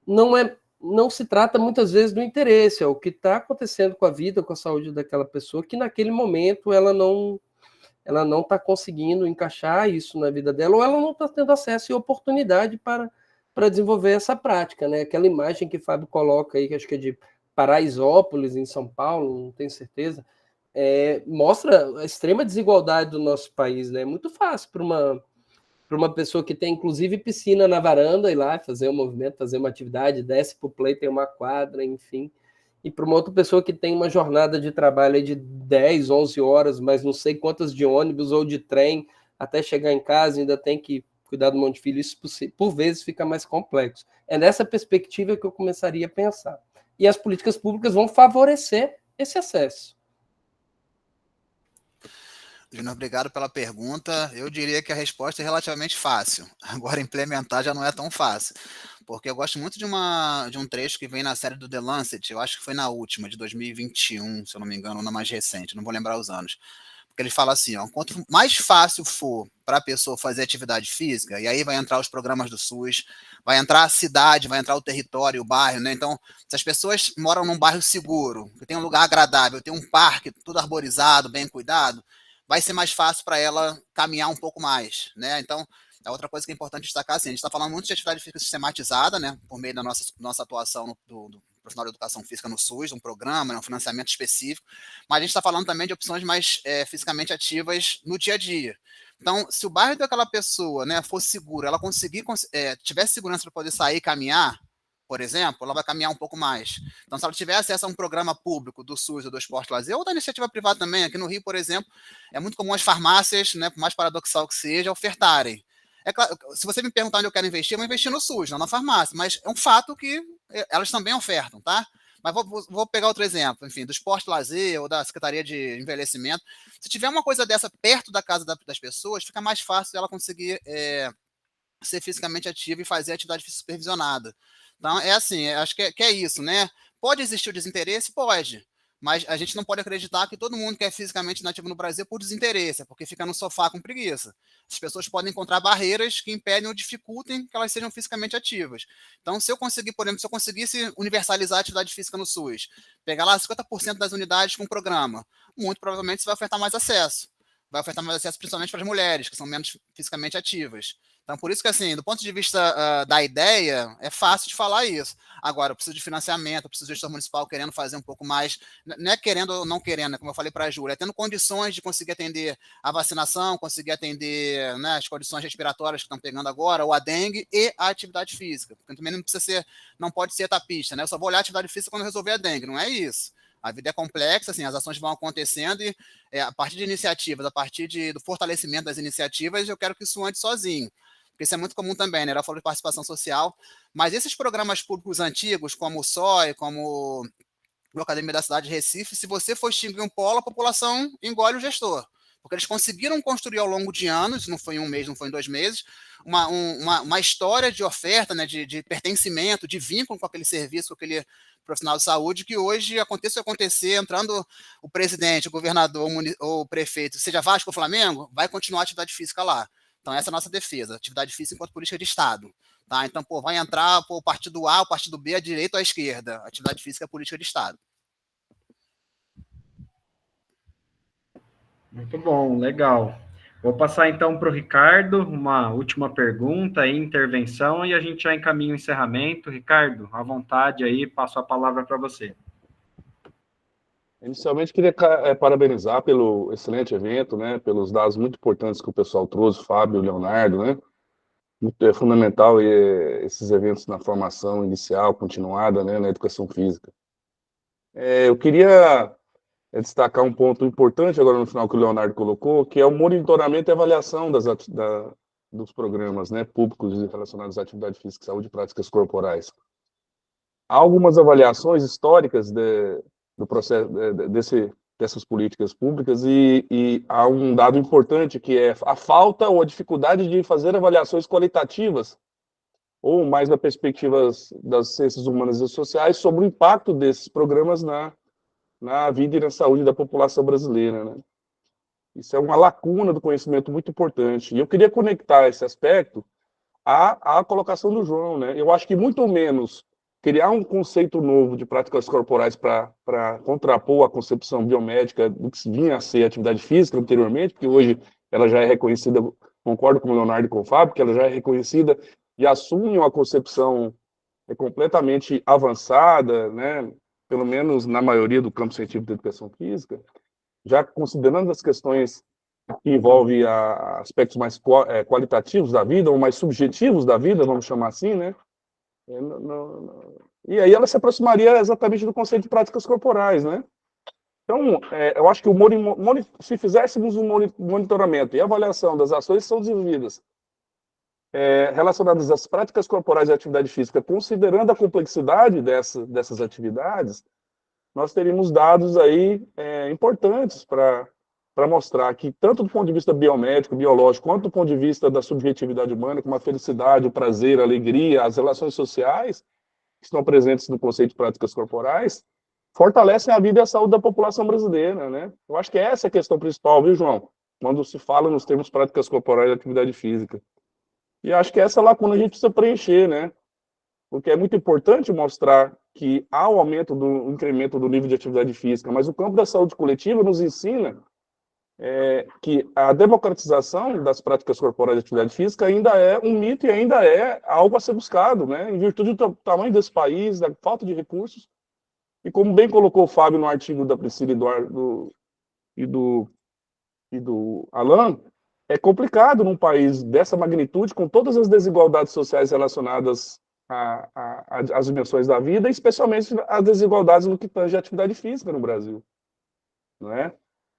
não se trata muitas vezes do interesse, é o que está acontecendo com a vida, com a saúde daquela pessoa, que naquele momento ela não está conseguindo encaixar isso na vida dela, ou ela não está tendo acesso e oportunidade para desenvolver essa prática, né? Aquela imagem que o Fábio coloca aí, que acho que é de Paraisópolis, em São Paulo, não tenho certeza, mostra a extrema desigualdade do nosso país, né? É muito fácil para uma pessoa que tem, inclusive, piscina na varanda, ir lá fazer um movimento, fazer uma atividade, desce para o play, tem uma quadra, enfim. E para uma outra pessoa que tem uma jornada de trabalho aí de 10, 11 horas, mas não sei quantas de ônibus ou de trem, até chegar em casa, ainda tem que cuidar do monte de filho, isso por vezes fica mais complexo. É nessa perspectiva que eu começaria a pensar. E as políticas públicas vão favorecer esse acesso. Júnior, obrigado pela pergunta. Eu diria que a resposta é relativamente fácil. Agora, implementar já não é tão fácil. Porque eu gosto muito de um trecho que vem na série do The Lancet, eu acho que foi na última, de 2021, se eu não me engano, ou na mais recente, não vou lembrar os anos. Porque ele fala assim, ó, quanto mais fácil for para a pessoa fazer atividade física, e aí vai entrar os programas do SUS, vai entrar a cidade, vai entrar o território, o bairro, né? Então, se as pessoas moram num bairro seguro, que tem um lugar agradável, tem um parque tudo arborizado, bem cuidado, vai ser mais fácil para ela caminhar um pouco mais, né? Então, a outra coisa que é importante destacar, assim, a gente está falando muito de atividade física sistematizada, né? Por meio da nossa atuação do profissional de educação física no SUS, um programa, né, um financiamento específico, mas a gente está falando também de opções mais fisicamente ativas no dia a dia. Então, se o bairro daquela pessoa, né, fosse seguro, ela tivesse segurança para poder sair e caminhar, por exemplo, ela vai caminhar um pouco mais. Então, se ela tiver acesso a um programa público do SUS ou do Esporte Lazer, ou da iniciativa privada também, aqui no Rio, por exemplo, é muito comum as farmácias, né, por mais paradoxal que seja, ofertarem. É claro, se você me perguntar onde eu quero investir, eu vou investir no SUS, não na farmácia, mas é um fato que elas também ofertam, tá? Mas vou pegar outro exemplo, enfim, do Esporte Lazer ou da Secretaria de Envelhecimento. Se tiver uma coisa dessa perto da casa das pessoas, fica mais fácil ela conseguir ser fisicamente ativa e fazer atividade supervisionada. Então, é assim, acho que é isso, né? Pode existir o desinteresse? Pode. Mas a gente não pode acreditar que todo mundo que é fisicamente inativo no Brasil é por desinteresse, é porque fica no sofá com preguiça. As pessoas podem encontrar barreiras que impedem ou dificultem que elas sejam fisicamente ativas. Então, se eu conseguir, por exemplo, se eu conseguisse universalizar a atividade física no SUS, pegar lá 50% das unidades com o programa, muito provavelmente isso vai ofertar mais acesso. Vai ofertar mais acesso principalmente para as mulheres, que são menos fisicamente ativas. Então, por isso que, assim, do ponto de vista da ideia, é fácil de falar isso. Agora, eu preciso de financiamento, eu preciso de gestor municipal querendo fazer um pouco mais, não é querendo ou não querendo, como eu falei para a Júlia, é tendo condições de conseguir atender a vacinação, conseguir atender, né, as condições respiratórias que estão pegando agora, ou a dengue e a atividade física. Porque também não pode ser etapista, né? Eu só vou olhar a atividade física quando resolver a dengue, não é isso. A vida é complexa, assim, as ações vão acontecendo e a partir de iniciativas, a partir do fortalecimento das iniciativas, eu quero que isso ande sozinho. Porque isso é muito comum também, né? Ela falou de participação social, mas esses programas públicos antigos, como o SOI, como o Academia da Cidade de Recife, se você for extinguir um polo, a população engole o gestor. Porque eles conseguiram construir ao longo de anos, não foi em um mês, não foi em 2 meses, uma história de oferta, né, de pertencimento, de vínculo com aquele serviço, com aquele profissional de saúde, que hoje aconteça o que acontecer, entrando o presidente, o governador ou o prefeito, seja Vasco ou Flamengo, vai continuar a atividade física lá. Então, essa é a nossa defesa, atividade física enquanto política de Estado. Tá? Então, vai entrar o partido A, o partido B, a direita ou a esquerda. Atividade física é política de Estado. Muito bom, legal. Vou passar então para o Ricardo, uma última pergunta e intervenção, e a gente já encaminha o encerramento. Ricardo, à vontade aí, passo a palavra para você. Inicialmente, queria parabenizar pelo excelente evento, né, pelos dados muito importantes que o pessoal trouxe, Fábio, Leonardo, né? É fundamental esses eventos na formação inicial, continuada, né, na educação física. Eu queria destacar um ponto importante agora no final que o Leonardo colocou, que é o monitoramento e avaliação dos programas, né, públicos relacionados à atividade física, saúde e práticas corporais. Há algumas avaliações históricas do processo dessas políticas públicas e há um dado importante que é a falta ou a dificuldade de fazer avaliações qualitativas ou mais na perspectiva das ciências humanas e sociais sobre o impacto desses programas na vida e na saúde da população brasileira, né? Isso é uma lacuna do conhecimento muito importante. E eu queria conectar esse aspecto à colocação do João, né? Eu acho que muito menos criar um conceito novo de práticas corporais para contrapor a concepção biomédica do que vinha a ser atividade física anteriormente, porque hoje ela já é reconhecida, concordo com o Leonardo e com o Fábio, que ela já é reconhecida e assume uma concepção completamente avançada, né, pelo menos na maioria do campo científico da educação física, já considerando as questões que envolvem aspectos mais qualitativos da vida, ou mais subjetivos da vida, vamos chamar assim, né? E aí ela se aproximaria exatamente do conceito de práticas corporais, né? Então, eu acho que se fizéssemos um monitoramento e avaliação das ações que são desenvolvidas relacionadas às práticas corporais e atividade física, considerando a complexidade dessas atividades, nós teríamos dados aí importantes para mostrar que, tanto do ponto de vista biomédico, biológico, quanto do ponto de vista da subjetividade humana, como a felicidade, o prazer, a alegria, as relações sociais, que estão presentes no conceito de práticas corporais, fortalecem a vida e a saúde da população brasileira, né? Eu acho que essa é a questão principal, viu, João? Quando se fala nos termos práticas corporais e atividade física. E acho que essa lacuna a gente precisa preencher, né? Porque é muito importante mostrar que há um aumento do incremento do nível de atividade física, mas o campo da saúde coletiva nos ensina que a democratização das práticas corporais de atividade física ainda é um mito e ainda é algo a ser buscado, né? Em virtude do tamanho desse país, da falta de recursos, e como bem colocou o Fábio no artigo da Priscila e do Alan, é complicado num país dessa magnitude, com todas as desigualdades sociais relacionadas às dimensões da vida, especialmente as desigualdades no que tange a atividade física no Brasil, não é?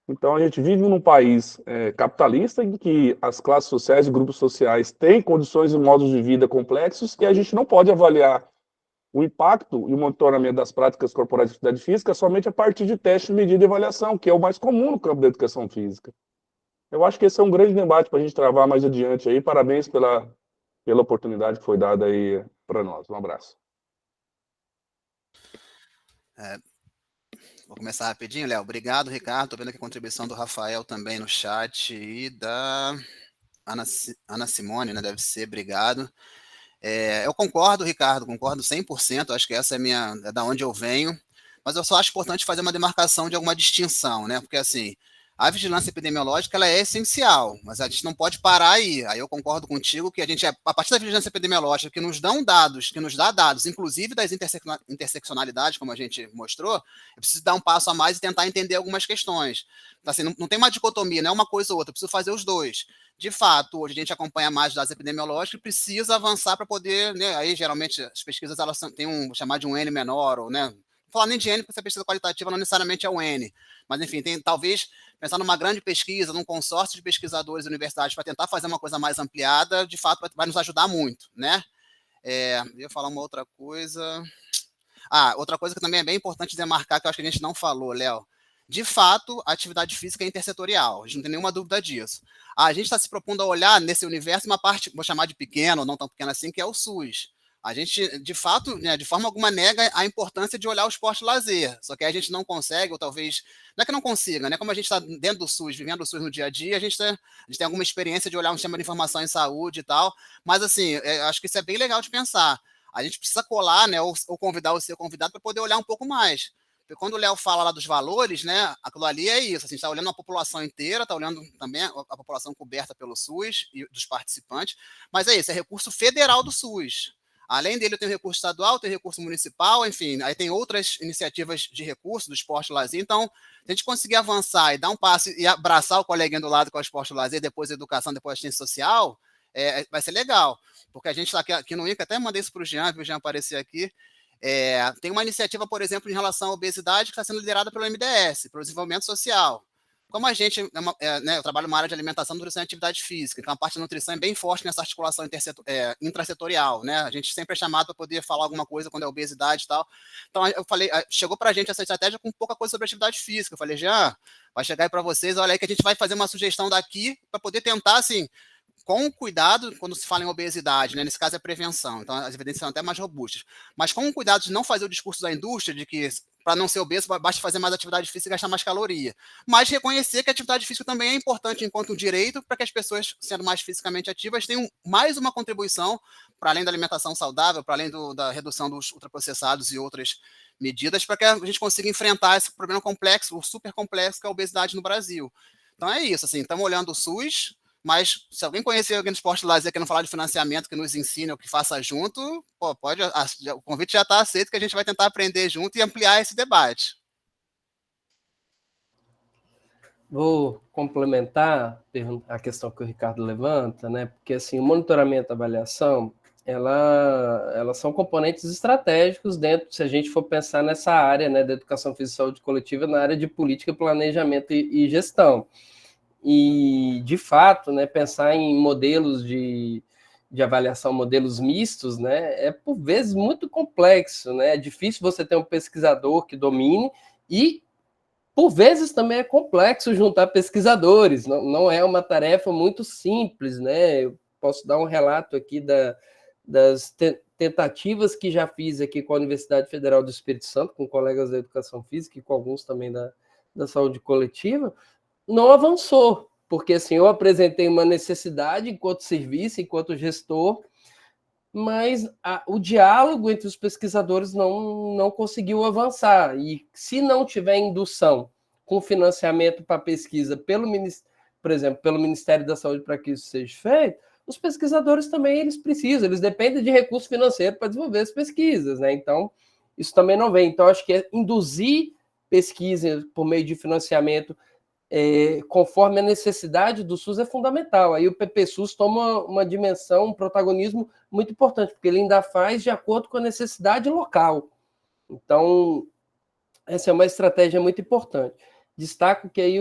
Então, a gente vive num país capitalista em que as classes sociais e grupos sociais têm condições e modos de vida complexos e a gente não pode avaliar o impacto e o monitoramento das práticas corporais de atividade física somente a partir de testes, medida e avaliação, que é o mais comum no campo da educação física. Eu acho que esse é um grande debate para a gente travar mais adiante aí. Parabéns pela oportunidade que foi dada aí para nós. Um abraço. Vou começar rapidinho, Léo. Obrigado, Ricardo. Estou vendo aqui a contribuição do Rafael também no chat e da Ana Simone, né? Deve ser, obrigado. Eu concordo, Ricardo, concordo 100%. Acho que essa é da onde eu venho. Mas eu só acho importante fazer uma demarcação de alguma distinção, né? Porque, assim, a vigilância epidemiológica ela é essencial, mas a gente não pode parar aí. Aí eu concordo contigo que a partir da vigilância epidemiológica, que nos dá dados, inclusive das interseccionalidades, como a gente mostrou, eu preciso dar um passo a mais e tentar entender algumas questões. Então, assim, não tem uma dicotomia, não é uma coisa ou outra, eu preciso fazer os dois. De fato, hoje a gente acompanha mais dados epidemiológicos e precisa avançar para poder, né, aí geralmente as pesquisas elas têm vou chamar de um N menor, ou, né, não falar nem de N, porque essa pesquisa qualitativa não necessariamente é o N, mas enfim, talvez pensar numa grande pesquisa, num consórcio de pesquisadores e universidades para tentar fazer uma coisa mais ampliada, de fato vai nos ajudar muito, né? Eu ia falar uma outra coisa. Outra coisa que também é bem importante demarcar, que eu acho que a gente não falou, Léo. De fato, a atividade física é intersetorial, a gente não tem nenhuma dúvida disso. A gente está se propondo a olhar nesse universo uma parte, vou chamar de pequena, ou não tão pequena assim, que é o SUS. A gente, de fato, né, de forma alguma nega a importância de olhar o esporte lazer, só que a gente não consegue, ou talvez, não é que não consiga, né, como a gente está dentro do SUS, vivendo o SUS no dia a dia, a gente tem alguma experiência de olhar um sistema de informação em saúde e tal, mas assim, acho que isso é bem legal de pensar. A gente precisa colar, né, ou convidar o seu convidado para poder olhar um pouco mais. Porque quando o Léo fala lá dos valores, né, aquilo ali é isso, assim, está olhando a população inteira, está olhando também a população coberta pelo SUS e dos participantes, mas é isso, é recurso federal do SUS. Além dele, tem o recurso estadual, tem o recurso municipal, enfim, aí tem outras iniciativas de recurso do esporte e lazer. Então, se a gente conseguir avançar e dar um passo e abraçar o coleguinha do lado com o esporte e lazer, depois a educação, depois a assistência social, vai ser legal. Porque a gente está aqui no INCA, até mandei isso para o Jean, viu o Jean aparecer aqui. Tem uma iniciativa, por exemplo, em relação à obesidade que está sendo liderada pelo MDS, pelo desenvolvimento social. Como a gente, eu trabalho numa área de alimentação, nutrição e atividade física, então a parte da nutrição é bem forte nessa articulação intrasetorial, né? A gente sempre é chamado para poder falar alguma coisa quando é obesidade e tal. Então, eu falei, chegou para a gente essa estratégia com pouca coisa sobre atividade física. Eu falei, Jean, vai chegar aí para vocês, olha aí que a gente vai fazer uma sugestão daqui para poder tentar, assim, com cuidado, quando se fala em obesidade, né, nesse caso é prevenção, então as evidências são até mais robustas, mas com cuidado de não fazer o discurso da indústria de que para não ser obeso basta fazer mais atividade física e gastar mais caloria, mas reconhecer que a atividade física também é importante enquanto um direito para que as pessoas, sendo mais fisicamente ativas, tenham mais uma contribuição para além da alimentação saudável, para além da redução dos ultraprocessados e outras medidas, para que a gente consiga enfrentar esse problema complexo, o super complexo que é a obesidade no Brasil. Então é isso, assim, estamos olhando o SUS, mas se alguém conhecer alguém do esporte lazer que não falar de financiamento, que nos ensine ou que faça junto, pô, o convite já está aceito, que a gente vai tentar aprender junto e ampliar esse debate. Vou complementar a questão que o Ricardo levanta, né? Porque assim, o monitoramento e a avaliação, elas são componentes estratégicos dentro, se a gente for pensar nessa área, né, da educação física e saúde coletiva, na área de política, planejamento e gestão. E, de fato, né, pensar em modelos de avaliação, modelos mistos, né, é, por vezes, muito complexo, né? É difícil você ter um pesquisador que domine e, por vezes, também é complexo juntar pesquisadores, não é uma tarefa muito simples, né? Eu posso dar um relato aqui das tentativas que já fiz aqui com a Universidade Federal do Espírito Santo, com colegas da educação física e com alguns também da saúde coletiva, não avançou, porque assim, eu apresentei uma necessidade enquanto serviço, enquanto gestor, mas o diálogo entre os pesquisadores não conseguiu avançar. E se não tiver indução com financiamento para pesquisa, por exemplo, pelo Ministério da Saúde para que isso seja feito, os pesquisadores também eles dependem de recurso financeiro para desenvolver as pesquisas, né? Então, isso também não vem. Então, acho que induzir pesquisa por meio de financiamento conforme a necessidade do SUS é fundamental. Aí o PPSUS toma uma dimensão, um protagonismo muito importante, porque ele ainda faz de acordo com a necessidade local. Então, essa é uma estratégia muito importante. Destaco que aí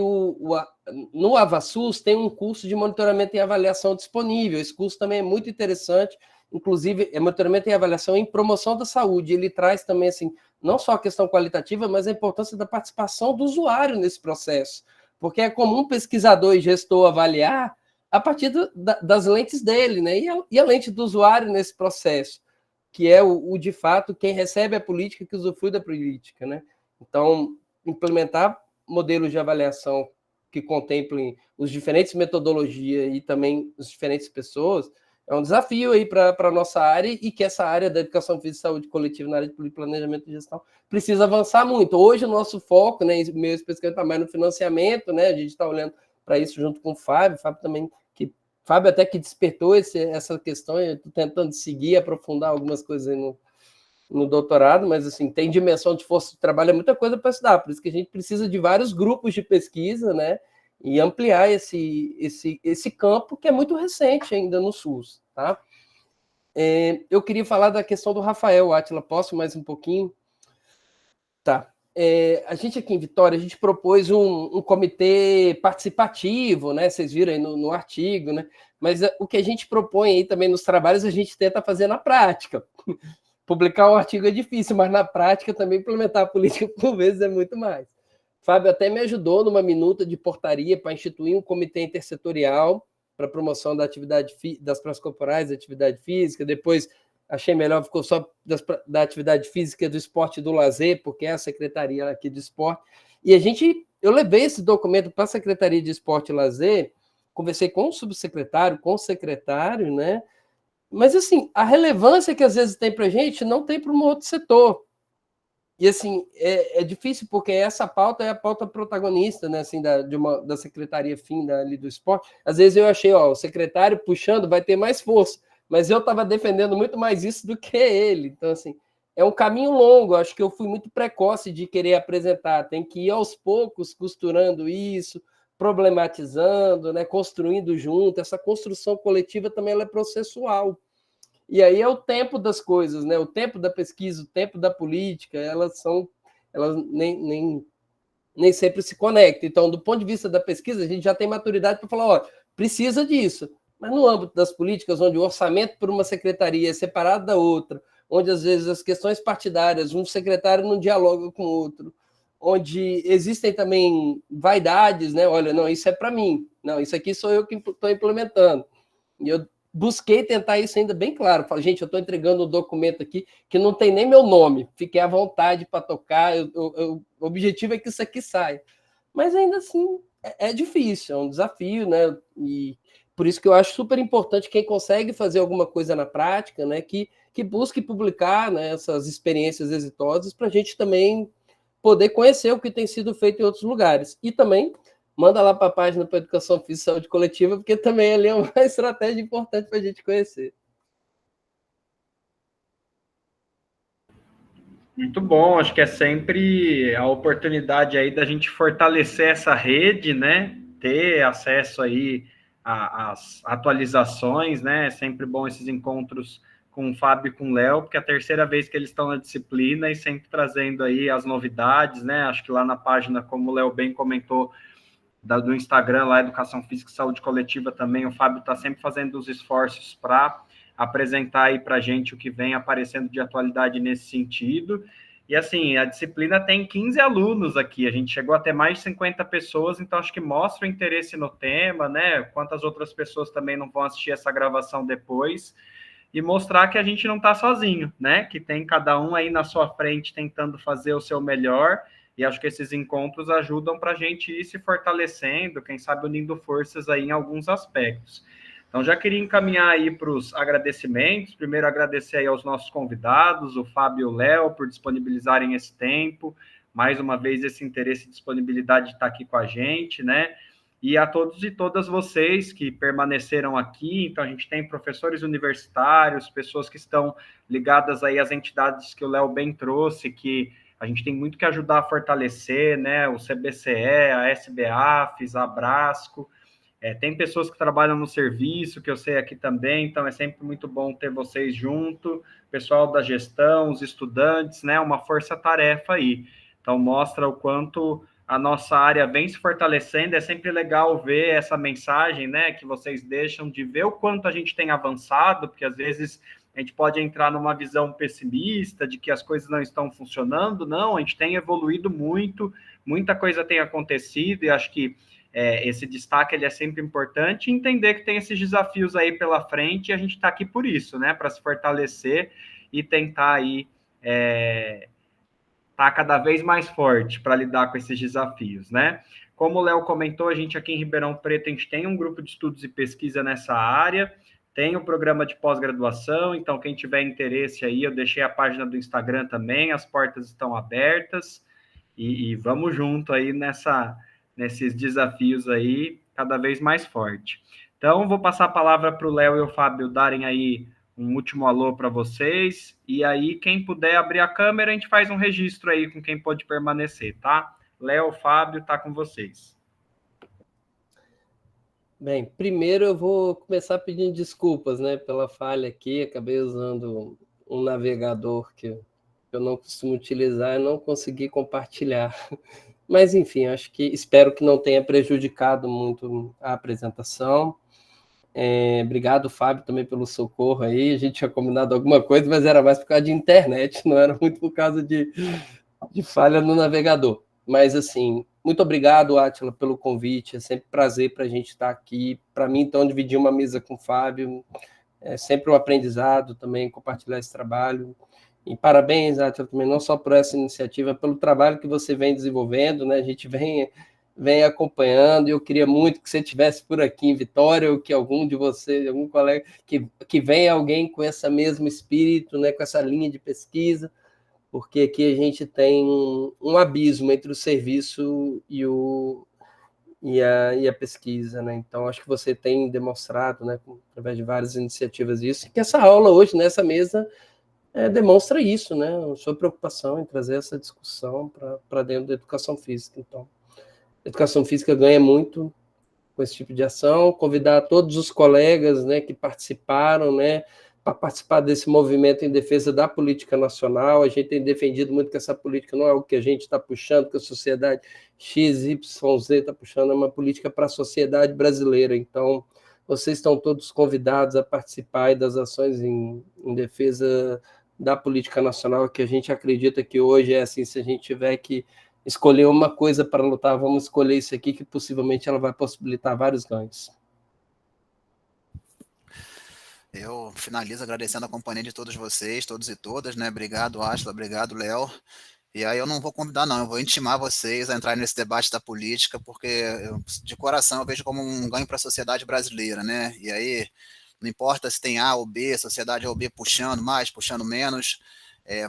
no AvaSUS tem um curso de monitoramento e avaliação disponível. Esse curso também é muito interessante, inclusive é monitoramento e avaliação em promoção da saúde. Ele traz também, assim, não só a questão qualitativa, mas a importância da participação do usuário nesse processo. Porque é comum pesquisador e gestor avaliar a partir das lentes dele, né? E a lente do usuário nesse processo, que é de fato, quem recebe a política, que usufrui da política, né? Então, implementar modelos de avaliação que contemplem os diferentes metodologias e também as diferentes pessoas é um desafio aí para a nossa área e que essa área da educação física e saúde coletiva na área de planejamento e gestão precisa avançar muito. Hoje o nosso foco, né, meio especificamente, está mais no financiamento, né? A gente está olhando para isso junto com o Fábio também, Fábio até que despertou essa questão, eu estou tentando seguir, aprofundar algumas coisas aí no doutorado, mas assim, tem dimensão de força de trabalho, é muita coisa para estudar, por isso que a gente precisa de vários grupos de pesquisa, né? E ampliar esse campo que é muito recente ainda no SUS, tá? Eu queria falar da questão do Rafael Átila, posso mais um pouquinho? Tá. A gente aqui em Vitória, a gente propôs um comitê participativo, né? Vocês viram aí no artigo, né? Mas o que a gente propõe aí também nos trabalhos, a gente tenta fazer na prática. Publicar um artigo é difícil, mas na prática também implementar a política por vezes é muito mais. Fábio até me ajudou numa minuta de portaria para instituir um comitê intersetorial para promoção da atividade das práticas corporais, da atividade física. Depois achei melhor, ficou só da atividade física, do esporte e do lazer, porque é a secretaria aqui do esporte. E eu levei esse documento para a Secretaria de Esporte e Lazer, conversei com o subsecretário, com o secretário, né? Mas, assim, a relevância que às vezes tem para a gente não tem para um outro setor. E, assim, é difícil, porque essa pauta é a pauta protagonista, né, assim, da Secretaria FIM ali do esporte. Às vezes eu achei, o secretário puxando vai ter mais força, mas eu estava defendendo muito mais isso do que ele. Então, assim, é um caminho longo. Acho que eu fui muito precoce de querer apresentar. Tem que ir aos poucos costurando isso, problematizando, né, construindo junto. Essa construção coletiva também ela é processual. E aí é o tempo das coisas, né? O tempo da pesquisa, o tempo da política, elas nem sempre se conectam. Então, do ponto de vista da pesquisa, a gente já tem maturidade para falar, precisa disso. Mas no âmbito das políticas, onde o orçamento por uma secretaria é separado da outra, onde às vezes as questões partidárias, um secretário não dialoga com o outro, onde existem também vaidades, né? Olha, não, isso é para mim. Não, isso aqui sou eu que estou implementando. E eu busquei tentar isso ainda bem claro. Falei, gente, eu estou entregando um documento aqui que não tem nem meu nome. Fiquei à vontade para tocar. O objetivo é que isso aqui saia. Mas ainda assim é difícil, é um desafio, né? E por isso que eu acho super importante quem consegue fazer alguma coisa na prática, né? Que busque publicar, né, essas experiências exitosas para a gente também poder conhecer o que tem sido feito em outros lugares. E também manda lá para a página para Educação Física e Saúde Coletiva, porque também ali é uma estratégia importante para a gente conhecer. Muito bom, acho que é sempre a oportunidade aí da gente fortalecer essa rede, né? Ter acesso aí às atualizações, né? É sempre bom esses encontros com o Fábio e com o Léo, porque é a terceira vez que eles estão na disciplina e sempre trazendo aí as novidades, né? Acho que lá na página, como o Léo bem comentou, do Instagram, lá, Educação Física e Saúde Coletiva também, o Fábio está sempre fazendo os esforços para apresentar aí para a gente o que vem aparecendo de atualidade nesse sentido. E assim, a disciplina tem 15 alunos aqui, a gente chegou a ter mais de 50 pessoas, então acho que mostra o interesse no tema, né? Quantas outras pessoas também não vão assistir essa gravação depois, e mostrar que a gente não está sozinho, né? Que tem cada um aí na sua frente tentando fazer o seu melhor, e acho que esses encontros ajudam para a gente ir se fortalecendo, quem sabe unindo forças aí em alguns aspectos. Então, já queria encaminhar aí para os agradecimentos. Primeiro, agradecer aí aos nossos convidados, o Fábio e o Léo, por disponibilizarem esse tempo. Mais uma vez, esse interesse e disponibilidade de estar aqui com a gente, né? E a todos e todas vocês que permaneceram aqui. Então, a gente tem professores universitários, pessoas que estão ligadas aí às entidades que o Léo bem trouxe, que a gente tem muito que ajudar a fortalecer, né? O CBCE, a SBAFES, a Abrasco. Tem pessoas que trabalham no serviço, que eu sei aqui também, então é sempre muito bom ter vocês junto, pessoal da gestão, os estudantes, né? Uma força-tarefa aí. Então, mostra o quanto a nossa área vem se fortalecendo. É sempre legal ver essa mensagem, né? Que vocês deixam de ver o quanto a gente tem avançado, porque às vezes a gente pode entrar numa visão pessimista de que as coisas não estão funcionando. Não, a gente tem evoluído muito, muita coisa tem acontecido, e acho que esse destaque ele é sempre importante, entender que tem esses desafios aí pela frente, e a gente está aqui por isso, né? Para se fortalecer e tentar aí tá cada vez mais forte para lidar com esses desafios, né? Como o Léo comentou, a gente aqui em Ribeirão Preto, a gente tem um grupo de estudos e pesquisa nessa área, tem o programa de pós-graduação, então quem tiver interesse aí, eu deixei a página do Instagram também, as portas estão abertas, e vamos junto aí nesses desafios aí, cada vez mais forte. Então, vou passar a palavra para o Léo e o Fábio darem aí um último alô para vocês, e aí quem puder abrir a câmera, a gente faz um registro aí com quem pode permanecer, tá? Léo, Fábio, tá com vocês. Bem, primeiro eu vou começar pedindo desculpas, né, pela falha aqui, acabei usando um navegador que eu não costumo utilizar e não consegui compartilhar. Mas, enfim, espero que não tenha prejudicado muito a apresentação. Obrigado, Fábio, também pelo socorro aí. A gente tinha combinado alguma coisa, mas era mais por causa de internet, não era muito por causa de falha no navegador. Mas, assim, muito obrigado, Átila, pelo convite. É sempre um prazer para a gente estar aqui. Para mim, então, dividir uma mesa com o Fábio é sempre um aprendizado também, compartilhar esse trabalho. E parabéns, Átila, também, não só por essa iniciativa, pelo trabalho que você vem desenvolvendo, né? A gente vem acompanhando, e eu queria muito que você estivesse por aqui em Vitória, ou que algum de vocês, algum colega, que venha alguém com esse mesmo espírito, né? Com essa linha de pesquisa, porque aqui a gente tem um abismo entre o serviço e a pesquisa, né? Então, acho que você tem demonstrado, né, através de várias iniciativas isso, que essa aula hoje, nessa mesa, demonstra isso, né? A sua preocupação em trazer essa discussão para dentro da educação física. Então, a educação física ganha muito com esse tipo de ação, convidar todos os colegas, né, que participaram, né, para participar desse movimento em defesa da política nacional. A gente tem defendido muito que essa política não é o que a gente está puxando, que a sociedade XYZ está puxando, é uma política para a sociedade brasileira. Então, vocês estão todos convidados a participar das ações em defesa da política nacional, que a gente acredita que hoje é assim, se a gente tiver que escolher uma coisa para lutar, vamos escolher isso aqui, que possivelmente ela vai possibilitar vários ganhos. Eu finalizo agradecendo a companhia de todos vocês, todos e todas, né? Obrigado, Átila, obrigado, Léo. E aí eu não vou convidar, não, eu vou intimar vocês a entrar nesse debate da política, porque de coração eu vejo como um ganho para a sociedade brasileira, né? E aí não importa se tem A ou B, sociedade A ou B puxando mais, puxando menos,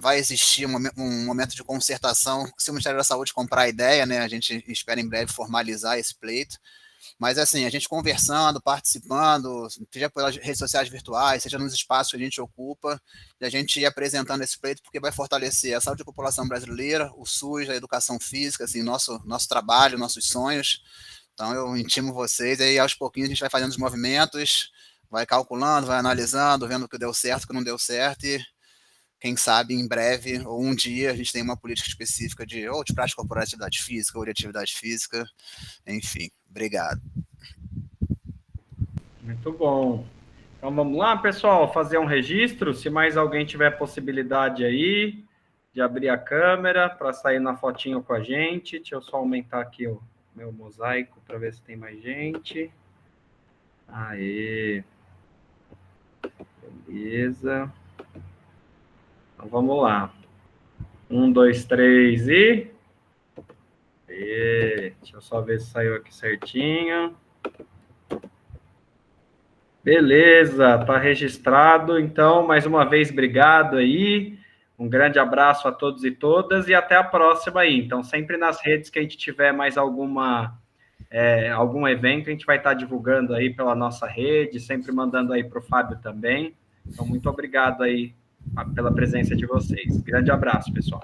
vai existir um momento de concertação. Se o Ministério da Saúde comprar a ideia, né? A gente espera em breve formalizar esse pleito. Mas, assim, a gente conversando, participando, seja pelas redes sociais virtuais, seja nos espaços que a gente ocupa, e a gente ir apresentando esse pleito, porque vai fortalecer a saúde da população brasileira, o SUS, a educação física, assim, nosso trabalho, nossos sonhos. Então, eu intimo vocês, e aí aos pouquinhos a gente vai fazendo os movimentos, vai calculando, vai analisando, vendo o que deu certo, o que não deu certo, e quem sabe em breve, ou um dia, a gente tem uma política específica ou de prática corporal de atividade física, ou de atividade física, enfim. Obrigado. Muito bom. Então vamos lá, pessoal, fazer um registro. Se mais alguém tiver possibilidade aí de abrir a câmera para sair na fotinho com a gente. Deixa eu só aumentar aqui o meu mosaico para ver se tem mais gente. Aê. Beleza. Então vamos lá. 1, 2, 3 e... Deixa eu só ver se saiu aqui certinho. Beleza, tá registrado. Então, mais uma vez, obrigado aí. Um grande abraço a todos e todas e até a próxima aí. Então, sempre nas redes que a gente tiver mais algum evento, a gente vai estar divulgando aí pela nossa rede, sempre mandando aí para o Fábio também. Então, muito obrigado aí pela presença de vocês. Grande abraço, pessoal.